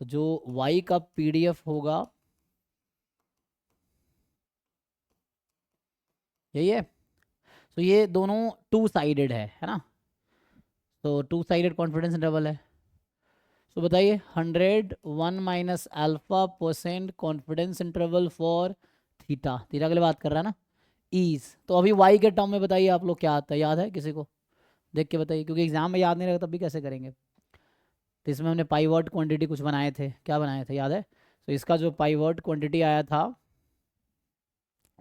तो जो y का PDF होगा यही है। तो ये दोनों टू साइडेड है ना, तो टू साइडेड कॉन्फिडेंस इंटरवल है। तो बताइए 100 1 minus alpha % confidence interval for theta, theta के लिए बात कर रहा है ना, ईज। तो अभी वाई के टर्म में बताइए आप लोग क्या आता है, याद है किसी को, देख के बताइए, क्योंकि एग्जाम में याद नहीं रहेगा तब भी कैसे करेंगे। तो इसमें हमने पाइवट क्वांटिटी कुछ बनाए थे, क्या बनाए थे याद है? तो इसका जो पाइवट क्वांटिटी आया था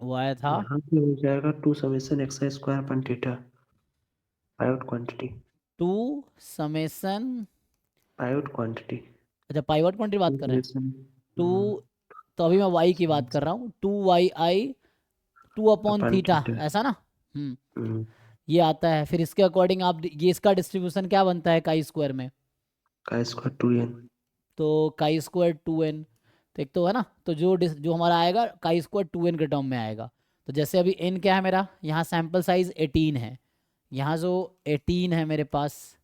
वो आया था यहाँ पे हो जाएगा 2 summation x square upon theta, pivot quantity. 2 summation, pivot quantity अच्छा पाइवट क्वांटिटी बात कर रहे हैं, समेशन 2, तो अभी मैं वाई की बात कर रहा हूँ, 2yi 2 अपॉन अपन थीटा, थीटा। ऐसा ना। ये आता है, फिर इसके अकॉर्डिंग आप ये इसका डिस्ट्रीब्यूशन क्या बनता है काई स्क्वायर में, का स्क्वायर 2n। तो काई स्क्वायर 2n, तो एक तो है ना, तो जो हमारा आएगा काई स्क्वायर 2n के टर्म में आएगा। तो जैसे अभी n क्या है मेरा, यहाँ सैम्पल साइज 18 है, यहाँ जो 18 है मेरे पास,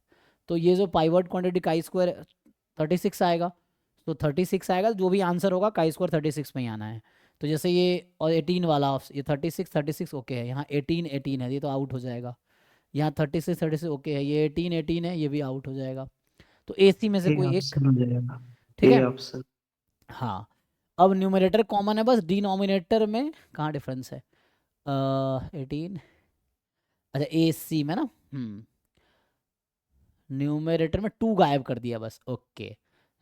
तो ये जो पाइवट क्वांटिटी काई स्क्वायर 36 आएगा, तो 36 आएगा, जो भी आंसर होगा काई स्क्वायर 36 में ही आना है। तो जैसे ये और 18 वाला ये 36 ओके है, यहाँ 18 है, ये तो आउट हो जाएगा। यहाँ 36 ओके है, ये 18 है, ये भी आउट हो जाएगा। तो ए सी में से ए कोई एक, ऑप्शन हो जाएगा, ठीक ए है। ऑप्शन। हाँ, अब न्यूमरेटर कॉमन है, बस डिनोमिनेटर में कहाँ डिफरेंस है, 18, अच्छा ए सी में ना, न्यूमरेटर में 2 गायब कर दिया बस, ओके है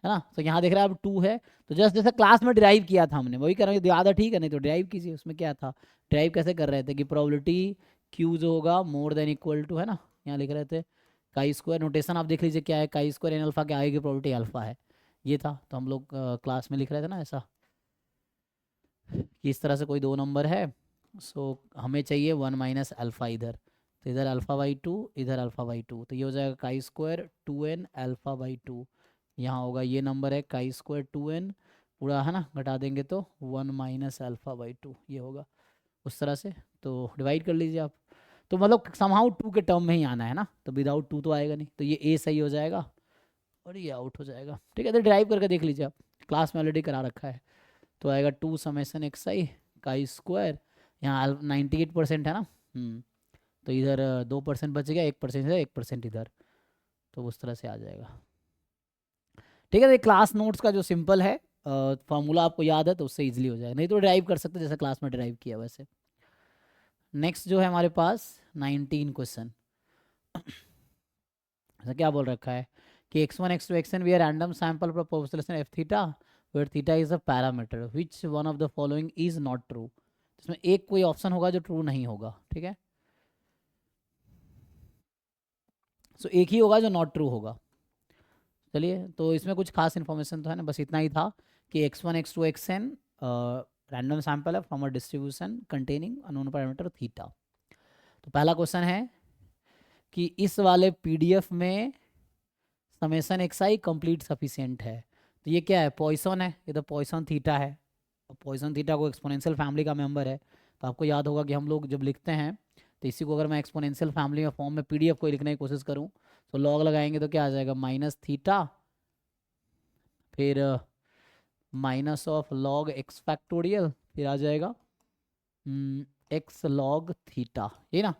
ना। तो यहाँ देख रहा है अब 2 है, तो जस्ट जैसा क्लास में डिराइव किया था हमने, वही कर रहा हूँ, याद है ठीक है, नहीं तो डिराइव कीजिए, उसमें क्या था, डिराइव कैसे कर रहे थे कि प्रोबेबिलिटी क्यू जो होगा मोर देन इक्वल टू, है ना, यहाँ लिख रहे थे काई स्क्वायर, नोटेशन आप देख लीजिए क्या है, काई स्क्वायर एन अल्फा के आगे की प्रोबेबिलिटी अल्फा है, ये था। तो हम लोग क्लास में लिख रहे थे ना ऐसा, कि इस तरह से कोई दो नंबर है, सो हमें चाहिए 1 माइनस अल्फ़ा इधर, तो इधर अल्फ़ा बाई 2, इधर अल्फ़ा बाई 2, तो ये हो जाएगा chi square 2n alpha by 2, यहाँ होगा ये नंबर है काई स्क्वायर 2n पूरा, है ना, घटा देंगे तो 1 माइनस अल्फ़ा बाई 2, ये होगा उस तरह से। तो डिवाइड कर लीजिए आप, तो मतलब समहाउ 2 के टर्म में ही आना है ना, तो विदाउट 2 तो आएगा नहीं, तो ये ए सही हो जाएगा और ये आउट हो जाएगा, ठीक है। तो ड्राइव करके देख लीजिए आप, क्लास में ऑलरेडी करा रखा है। तो आएगा 2 समेसन एक्स आई काई स्क्वायर, यहाँ 98% है ना, तो इधर 2% बच गया, 1% इधर 1% इधर, तो उस तरह से आ जाएगा, ठीक है। तो क्लास नोट्स का जो सिंपल है फार्मूला आपको याद है तो उससे इजीली हो जाएगा, नहीं तो ड्राइव कर सकते जैसे क्लास में ड्राइव किया वैसे। नेक्स्ट जो है हमारे पास 19 क्वेश्चन, ऐसा क्या बोल रखा है कि x1 x2 xn we are random sample for population f theta where theta is a parameter which one of the following is not true, इसमें एक कोई ऑप्शन होगा जो ट्रू नहीं होगा, ठीक है। सो एक ही होगा जो नॉट ट्रू होगा। चलिए, तो इसमें कुछ खास इन्फॉर्मेशन तो है ना, बस इतना ही था कि x1 x2 xn random sample है from a distribution containing unknown parameter theta. तो पहला क्वेश्चन है कि इस वाले पीडीएफ में summation X I complete sufficient है, तो ये क्या है, पॉइसन है, ये तो पॉइसन थीटा है, पॉइसन थीटा को एक्सपोनेंशियल फैमिली का मेंबर है। तो आपको याद होगा कि हम लोग जब लिखते हैं तो इसी को अगर मैं एक्सपोनेंशियल फैमिली में फॉर्म में पीडीएफ को लिखने की कोशिश करूं तो लॉग लगाएंगे तो क्या आ जाएगा, माइनस थीटा, फिर minus of log x factorial, फिर आ जाएगा एक्स लॉग थीटा, ये ना,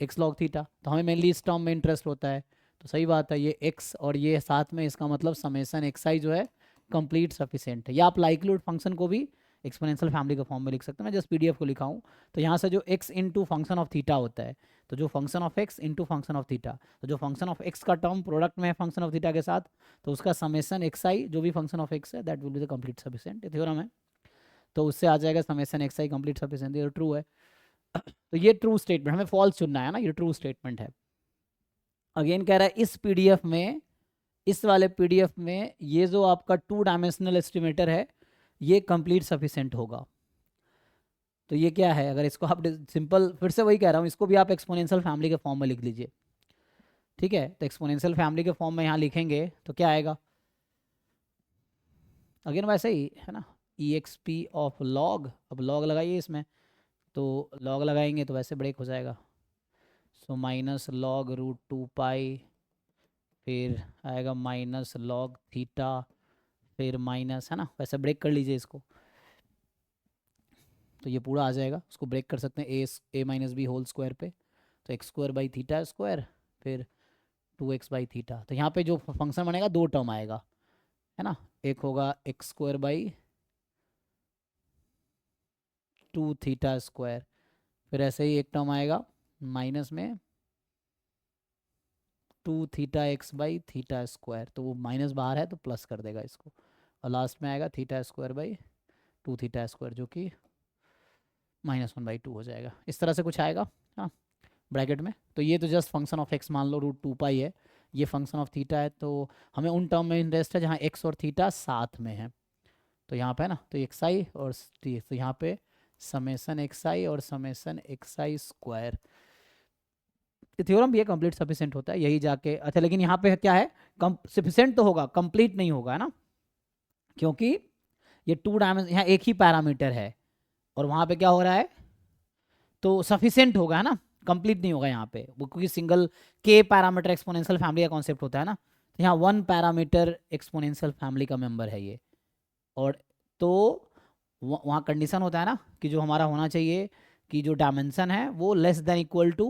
एक्स लॉग थीटा। तो हमें मेनली इस टर्म में इंटरेस्ट होता है, तो सही बात है, ये एक्स और ये साथ में, इसका मतलब समेसन एक्स आई जो है कंप्लीट सफिशिएंट है। या आप लाइक्लीहुड फंक्शन को भी एक्सपोनेंशियल फैमिली के फॉर्म में लिख सकते हैं, मैं जस्ट पीडीएफ को लिखा हूँ। तो यहाँ से जो x into function of theta होता है, तो जो function of x into function of theta, तो जो फंक्शन ऑफ एक्स का टर्म प्रोडक्ट में है फंक्शन ऑफ थीटा के साथ, तो उसका समेसन एक्स आई जो भी फंक्शन ऑफ एक्स है that will be the complete sufficient, theorem है। तो उससे आ जाएगा summation X I complete sufficient, ये ट्रू है। तो ये ट्रू स्टेटमेंट, हमें फॉल्स चुनना है ना, ये ट्रू स्टेटमेंट है। अगेन कह रहा है इस पीडीएफ में, इस वाले पीडीएफ में ये जो आपका 2 डायमेंशनल एस्टिमेटर है ये कंप्लीट सफिशिएंट होगा। तो ये क्या है, अगर इसको आप सिंपल, फिर से वही कह रहा हूँ, इसको भी आप एक्सपोनेंशियल फैमिली के फॉर्म में लिख लीजिए, ठीक है। तो एक्सपोनेंशियल फैमिली के फॉर्म में यहाँ लिखेंगे तो क्या आएगा, अगेन वैसे ही है ना, ई एक्स पी ऑफ लॉग, अब लॉग लगाइए इसमें, तो लॉग लगाएंगे तो वैसे ब्रेक हो जाएगा, सो माइनस लॉग रूट 2 पाई, फिर आएगा माइनस लॉग थीटा, फिर माइनस, है ना, वैसे ब्रेक कर लीजिए इसको। तो ये पूरा आ जाएगा, उसको ब्रेक कर सकते हैं ए माइनस बी होल स्क्वायर पे, तो x square by theta square फिर 2x बाई थीटा। तो यहाँ पे जो फंक्शन बनेगा 2 टर्म आएगा, है ना, एक होगा x square by 2 theta square, फिर ऐसे ही एक टर्म आएगा माइनस में 2 theta x by theta square, तो वो माइनस बाहर है तो प्लस कर देगा इसको, और लास्ट में आएगा theta square by 2 theta square जो कि -1/2 हो जाएगा। इस तरह से कुछ आएगा, हाँ, ब्रैकेट में। तो ये तो जस्ट फंक्शन ऑफ एक्स मान लो √2π है, ये फंक्शन ऑफ थीटा है, तो हमें उन टर्म में इंटरेस्ट है जहाँ एक्स और थीटा साथ में है। तो यहाँ पे है ना, तो एक्स आई और तो यहाँ पे समेसन एक्स आई और समेसन एक्स आई स्क्वायर, थ्योरम भी है कंप्लीट सफिशिएंट होता है यही जाके। अच्छा लेकिन यहाँ पे क्या है, सफिशिएंट तो होगा, कंप्लीट नहीं होगा, है ना, क्योंकि ये 2 डायमेंशन, यहाँ एक ही पैरामीटर है और वहाँ पे क्या हो रहा है, तो सफिशिएंट होगा, है ना, कंप्लीट नहीं होगा यहाँ पे वो, क्योंकि सिंगल के पैरामीटर एक्सपोनेंशियल फैमिली का कॉन्सेप्ट होता है ना, तो यहाँ 1 पैरामीटर एक्सपोनेंशियल फैमिली का मेंबर है ये, और तो वहाँ कंडीशन होता है ना कि जो हमारा होना चाहिए कि जो डायमेंशन है वो लेस देन इक्वल टू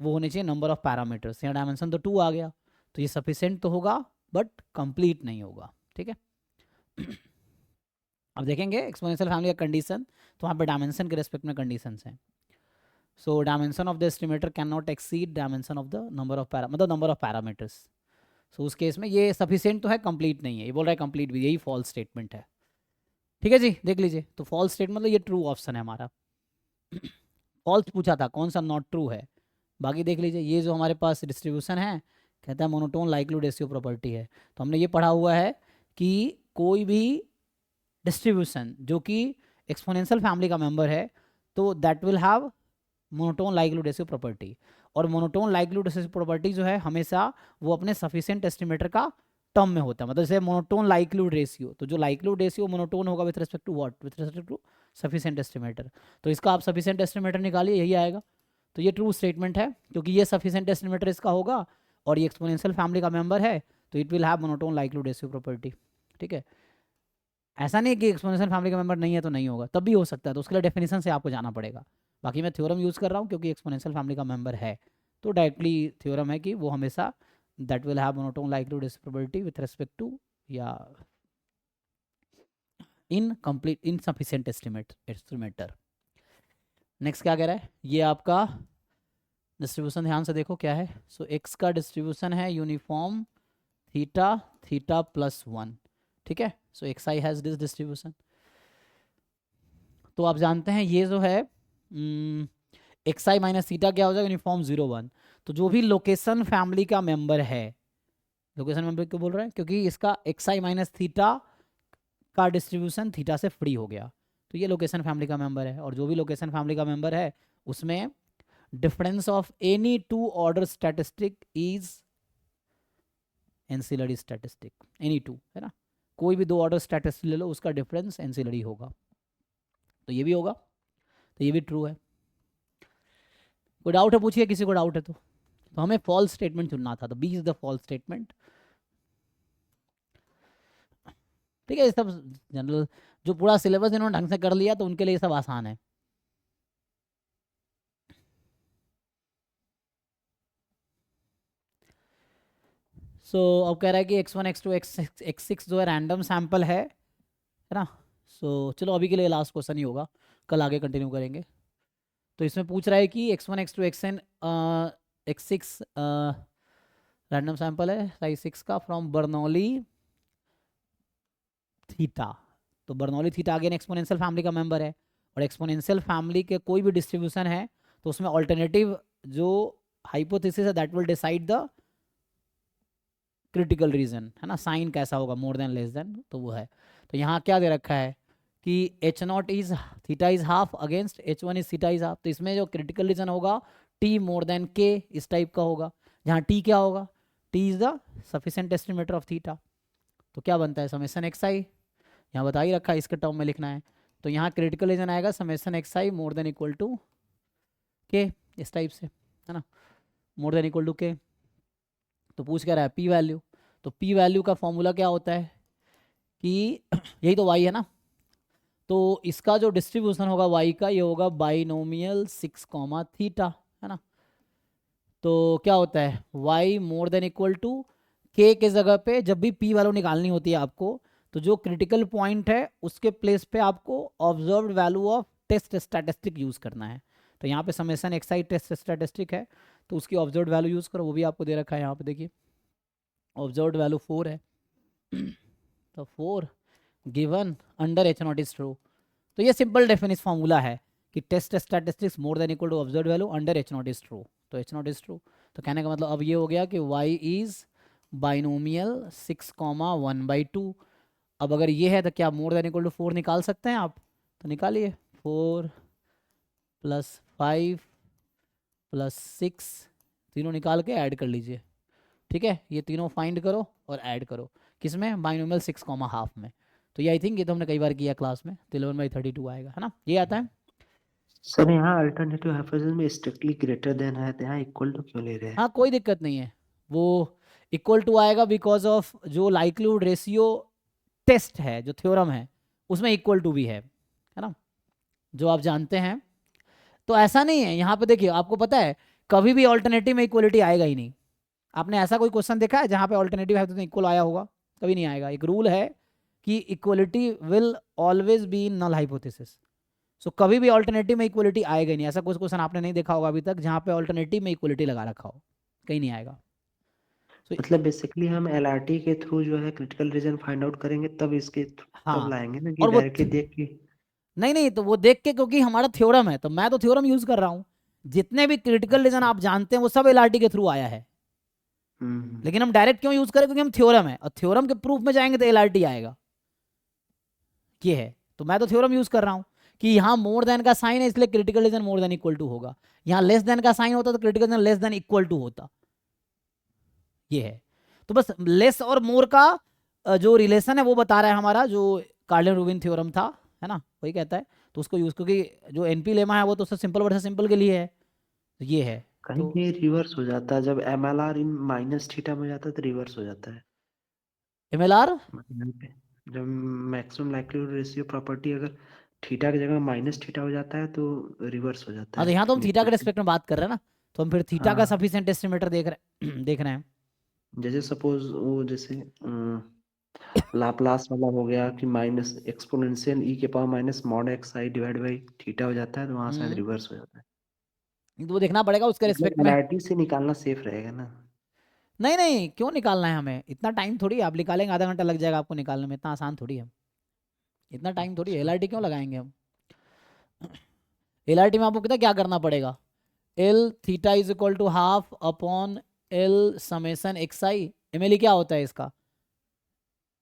वो होने चाहिए नंबर ऑफ पैरामीटर्स, यहाँ डायमेंशन तो 2 आ गया, तो ये सफिशिएंट तो होगा बट कंप्लीट नहीं होगा, ठीक है। अब देखेंगे एक्सपोनेंशियल फैमिली का कंडीशन, तो वहाँ पे डायमेंशन के रेस्पेक्ट में कंडीशंस हैं। So dimension of the estimator can not exceed dimension of the number of मतलब नंबर ऑफ पैरामीटर्स। सो उस केस में ये सफिशिएंट तो है, कंप्लीट नहीं है, ये बोल रहा है कंप्लीट भी, यही फॉल्स स्टेटमेंट है, ठीक है जी। देख लीजिए, तो फॉल्स स्टेटमेंट मतलब ये ट्रू ऑप्शन है हमारा, फॉल्स पूछा था कौन सा नॉट ट्रू है, बाकी देख लीजिए। ये जो हमारे पास डिस्ट्रीब्यूशन है कहता है मोनोटोन लाइक्लीहुड रेशियो प्रॉपर्टी है, तो हमने ये पढ़ा हुआ है कि कोई भी डिस्ट्रीब्यूशन जो कि एक्सपोनेंशियल फैमिली का मेंबर है तो that will have monotone likelihood ratio property, और मोनोटोन लाइक्लीहुड रेशियो प्रॉपर्टी जो है हमेशा वो अपने सफिशिएंट एस्टिमेटर का टर्म में होता है, मतलब जैसे मोनोटोन लाइक्लीहुड रेशियो, तो जो लाइक्लीहुड रेशियो मोनोटोन होगा with respect to what, with respect to sufficient estimator, तो इसका आप सफिशिएंट एस्टिमेटर निकालिए, यही आएगा। तो ये ट्रू स्टेटमेंट है क्योंकि ये सफिशिएंट एस्टिमेटर इसका होगा और ये एक्सपोनेंशियल फैमिली का मेंबर है, तो it will have monotone likelihood ratio property, ठीक है। ऐसा नहीं कि एक्सपोनेंशियल फैमिली का मेंबर नहीं है तो नहीं होगा, तब भी हो सकता है, तो उसके लिए डेफिनेशन से आपको जाना पड़ेगा। बाकी मैं थ्योरम यूज़ कर रहा हूँ क्योंकि एक्सपोनेंशियल फैमिली का मेंबर है, तो डायरेक्टली थ्योरम है कि वो हमेशा that will have monotone likelihood ratio property with respect to या in complete insufficient estimator. Next क्या कह रहा है, ये आपका डिस्ट्रीब्यूशन ध्यान से देखो क्या है। सो एक्स का डिस्ट्रीब्यूशन है यूनिफॉर्म थीटा थीटा +1, ठीक है। So X I has this distribution, तो आप जानते हैं ये जो है एक्स आई माइनस थीटा क्या हो जाएगा, यूनिफॉर्म 0 1। तो जो भी लोकेशन फैमिली का मेंबर है, लोकेशन मेंबर क्यों बोल रहे हैं, क्योंकि इसका एक्स आई माइनस थीटा का डिस्ट्रीब्यूशन थीटा से फ्री हो गया, तो ये लोकेशन फैमिली का मेंबर है, और जो भी लोकेशन फैमिली का मेंबर है उसमें difference of any 2 order statistic is ancillary statistic, any 2 है ना, कोई भी 2 ऑर्डर स्टैटिस्टिक ले लो उसका डिफरेंस एंसिलरी होगा, तो ये भी होगा, तो ये भी ट्रू है। कोई डाउट है पूछिए, किसी को डाउट है तो हमें फॉल्स स्टेटमेंट चुनना था, तो B is the false statement, ठीक है। ये सब जनरल जो पूरा सिलेबस इन्होंने ढंग से कर लिया तो उनके लिए सब आसान है। अब कह रहा है कि x1 x2 x6 जो है रैंडम सैंपल है ना। चलो अभी के लिए लास्ट क्वेश्चन ही होगा, कल आगे कंटिन्यू करेंगे। तो इसमें पूछ रहा है कि x1 x2 xn x6 random sample है साइज 6 का फ्रॉम बर्नौली थीटा। तो Bernoulli theta again exponential family का मेंबर है, और एक्सपोनेंशियल फैमिली के कोई भी डिस्ट्रीब्यूशन है तो उसमें ऑल्टरनेटिव जो हाइपोथेसिस है that will decide the critical reason, है ना, साइन कैसा होगा, मोर देन लेस देन, तो वो है। तो यहाँ क्या दे रखा है कि h0 is theta is half against h1 is theta is half, तो इसमें जो क्रिटिकल रीजन होगा t मोर देन k इस टाइप का होगा, जहाँ t क्या होगा, t is the sufficient estimator of theta. तो क्या बनता है समेशन एक्स आई, यहाँ बता ही रखा है, इसके टर्म में लिखना है, तो यहाँ क्रिटिकल रीजन आएगा summation X I more than equal to K, इस टाइप से, है ना, मोर देन इक्वल टू के। तो पूछ क्या रहा है पी वैल्यू, तो पी वैल्यू का फॉर्मूला क्या होता है कि यही तो वाई है ना, तो इसका जो डिस्ट्रीब्यूशन होगा y का ये होगा बाइनोमियल 6 कॉमा थीटा, है ना। तो क्या होता है y more than equal to k के जगह पे जब भी p वैल्यू निकालनी होती है आपको, तो जो क्रिटिकल पॉइंट है उसके प्लेस पे आपको observed value of test statistic use करना है। तो यहाँ पे समेशन एक्साई टेस्ट स्टैटिस्टिक है, तो उसकी ऑब्जर्व्ड वैल्यू यूज़ करो, वो भी आपको दे रखा है यहाँ पे, देखिए ऑब्जर्व्ड वैल्यू 4 है। तो 4 given under H not is true. तो ये सिंपल डेफिनिट फार्मूला है कि test statistics more than equal to observed value under H not is true. तो एच नॉट इज ट्रू, तो कहने का मतलब अब ये हो गया कि y इज बाइनोमियल 6 कॉमा 1/2। अब अगर ये है तो क्या मोर देन इक्वल टू 4 निकाल सकते हैं आप? तो निकालिए, 4 + 5 + 6 तीनों निकाल के ऐड कर लीजिए, ठीक है। ये तीनों फाइंड करो और ऐड करो, किसमें? बाइनोमियल 6 कॉमा हाफ में। तो ये आई थिंक ये तो हमने कई बार किया क्लास में, तो 11/32 आएगा, है ना, ये आता है। सर यहाँ अल्टरनेटिव हाइपोथेसिस में स्ट्रिक्टली ग्रेटर देन है, तो यहाँ इक्वल टू क्यों ले रहे हैं? हाँ कोई दिक्कत नहीं है, वो इक्वल टू आएगा बिकॉज ऑफ जो लाइक्लीहुड रेशियो टेस्ट है, जो थ्योरम है उसमें इक्वल टू भी है ना, जो आप जानते हैं। तो ऐसा नहीं है, यहाँ पे देखिए आपको पता है कभी भी ऑल्टरनेटिव में इक्वलिटी आएगा ही नहीं। आपने ऐसा कोई क्वेश्चन देखा है जहाँ पे ऑल्टरनेटिव है तो इक्वल आया होगा? कभी नहीं आएगा। एक रूल है कि equality will always be in null hypothesis. So कभी भी ऑल्टरनेटिव में इक्वलिटी आएगा ही नहीं। ऐसा कुछ क्वेश्चन आपने नहीं देखा होगा अभी तक जहाँ पे ऑल्टरनेटिव में इक्वलिटी लगा रखा हो, कहीं नहीं आएगा। मतलब बेसिकली हम एलआरटी के थ्रू जो है क्रिटिकल रीजन फाइंड आउट करेंगे, तब इसके हाँ, तब लाएंगे ना, कि और वो डायरेक्टली देख के। नहीं तो वो देख के, क्योंकि हमारा थ्योरम है तो मैं तो थ्योरम यूज कर रहा हूँ। जितने भी क्रिटिकल रीजन आप जानते हैं वो सब एलआरटी के थ्रू आया है, लेकिन हम डायरेक्ट क्यों यूज करें? क्योंकि हम थ्योरम है, और थ्योरम के प्रूफ में जाएंगे तो एलआरटी आएगा, ये है। तो मैं तो थ्योरम यूज कर रहा हूँ कि यहाँ मोर देन का साइन है इसलिए critical region more than equal to होगा, यहाँ लेस देन का साइन होता तो critical region less than equal to होता, ये है। तो बस लेस और मोर का जो रिलेशन है वो बता रहा है हमारा जो कार्लिन रूबिन थ्योरम था, है ना, वही कहता है। तो उसको यूज, क्योंकि जो एनपी लेमा है वो तो सिंपल वर्सेस सिंपल के लिए है, तो ये है। कहीं तो कहीं रिवर्स हो जाता है, जब एमएलआर इन माइनस थीटा में जाता है तो रिवर्स हो जाता है। एमएलआर यहाँ पे जब मैक्सिमम लाइक्लीहुड रेशियो प्रॉपर्टी अगर थीटा की जगह माइनस थीटा हो जाता है तो रिवर्स हो जाता हाँ, तो है यहाँ तो हम थीटा के इक्वेशन। रेस्पेक्ट में बात कर रहे हैं ना, तो हम फिर थीटा का हाँ, सफिशिएंट एस्टिमेटर देख रहे हैं। जैसे सपोज वो जैसे लाप्लास वाला हो गया कि माइनस एक्सपोनेंशियल ई के power minus mod x I divide by theta हो जाता है, तो वहाँ शायद रिवर्स हो जाता है। तो वो देखना पड़ेगा उसके मतलब रेस्पेक्ट में। एलआरटी से निकालना सेफ रहेगा ना? नहीं क्यों निकालना है हमें? इतना टाइम थोड़ी है, आप निकालेंगे आधा घंटा लग जाएगा आपको निकालने में, इतना आसान थोड़ी है, इतना टाइम थोड़ी है। एलआरटी क्यों लगाएंगे हम? एलआरटी में आपको कितना क्या करना पड़ेगा? L theta is equal to half upon L summation X I. MLE क्या होता है इसका?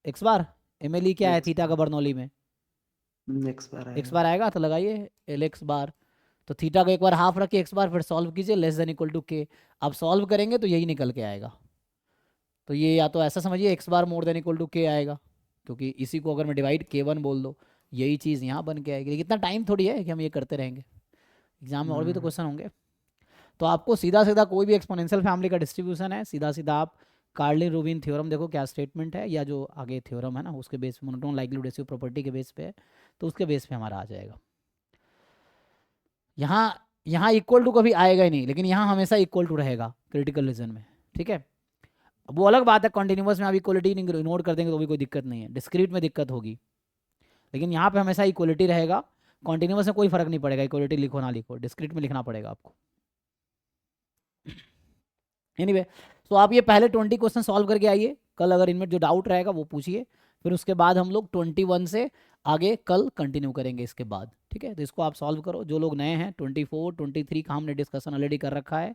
X bar. एमएलई क्या है एक्स थीटा का बर्नौली में? एक्स बार एक्स आएगा। बार आएगा, तो लगाइए एल एक्स बार। तो थीटा को एक बार हाफ रखिए एक्स बार, फिर सॉल्व कीजिए लेस देन इक्वल टू के। आप सॉल्व करेंगे तो यही निकल के आएगा। तो ये या तो ऐसा समझिए X bar more than equal to K आएगा, क्योंकि इसी को अगर मैं डिवाइड k1 बोल दो, यही चीज़ यहाँ बन के आएगी। लेकिन इतना टाइम थोड़ी है कि हम ये करते रहेंगे, एग्जाम में और भी तो क्वेश्चन होंगे। तो आपको सीधा सीधा कोई भी एक्सपोनेंशियल फैमिली का डिस्ट्रीब्यूशन है, सीधा सीधा आप कार्लिन रूबिन थ्योरम देखो क्या स्टेटमेंट है, या जो आगे थ्योरम है ना उसके बेस पे, मोनोटोन लाइक्लीहुड रेशियो प्रॉपर्टी के बेस पे है, तो उसके बेस पे हमारा आ जाएगा। यहाँ इक्वल टू कभी आएगा ही नहीं, लेकिन यहाँ हमेशा इक्वल टू रहेगा क्रिटिकल रीजन में, ठीक है। अब वो अलग बात है, कॉन्टिन्यूस में आप इक्वलिटी इग्नोर कर देंगे तो भी कोई दिक्कत नहीं है, डिस्क्रीट में दिक्कत होगी, लेकिन यहाँ पे हमेशा इक्वलिटी रहेगा। कॉन्टिन्यूस में कोई फर्क नहीं पड़ेगा, इक्वलिटी लिखो ना लिखो, डिस्क्रीट में लिखना पड़ेगा आपको। एनीवे, तो आप ये पहले 20 क्वेश्चन सॉल्व करके आइए, कल अगर इनमें जो डाउट रहेगा वो पूछिए, फिर उसके बाद हम लोग 21 से आगे कल कंटिन्यू करेंगे इसके बाद, ठीक है। तो इसको आप सॉल्व करो। जो लोग नए हैं 24 23 का हमने डिस्कशन ऑलरेडी कर रखा है,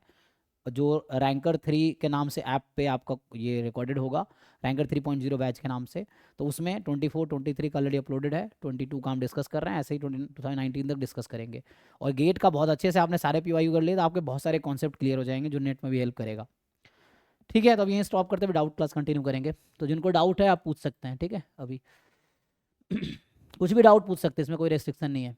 जो रैंकर 3 के नाम से ऐप पे आपका ये रिकॉर्डेड होगा, रैंकर 3.0 बैच के नाम से, तो उसमें 24 23 का ऑलरेडी अपलोडेड है, 22 का हम डिस्कस कर रहे हैं, ऐसे ही 2019 तक डिस्कस करेंगे। और गेट का बहुत अच्छे से आपने सारे PYU कर लिए तो आपके बहुत सारे कॉन्सेप्ट क्लियर हो जाएंगे, जो नेट में भी हेल्प करेगा, ठीक है। तो अब यहीं स्टॉप करते हुए डाउट क्लास कंटिन्यू करेंगे। तो जिनको डाउट है आप पूछ सकते हैं, ठीक है। अभी कुछ भी डाउट पूछ सकते हैं, इसमें कोई रेस्ट्रिक्शन नहीं है।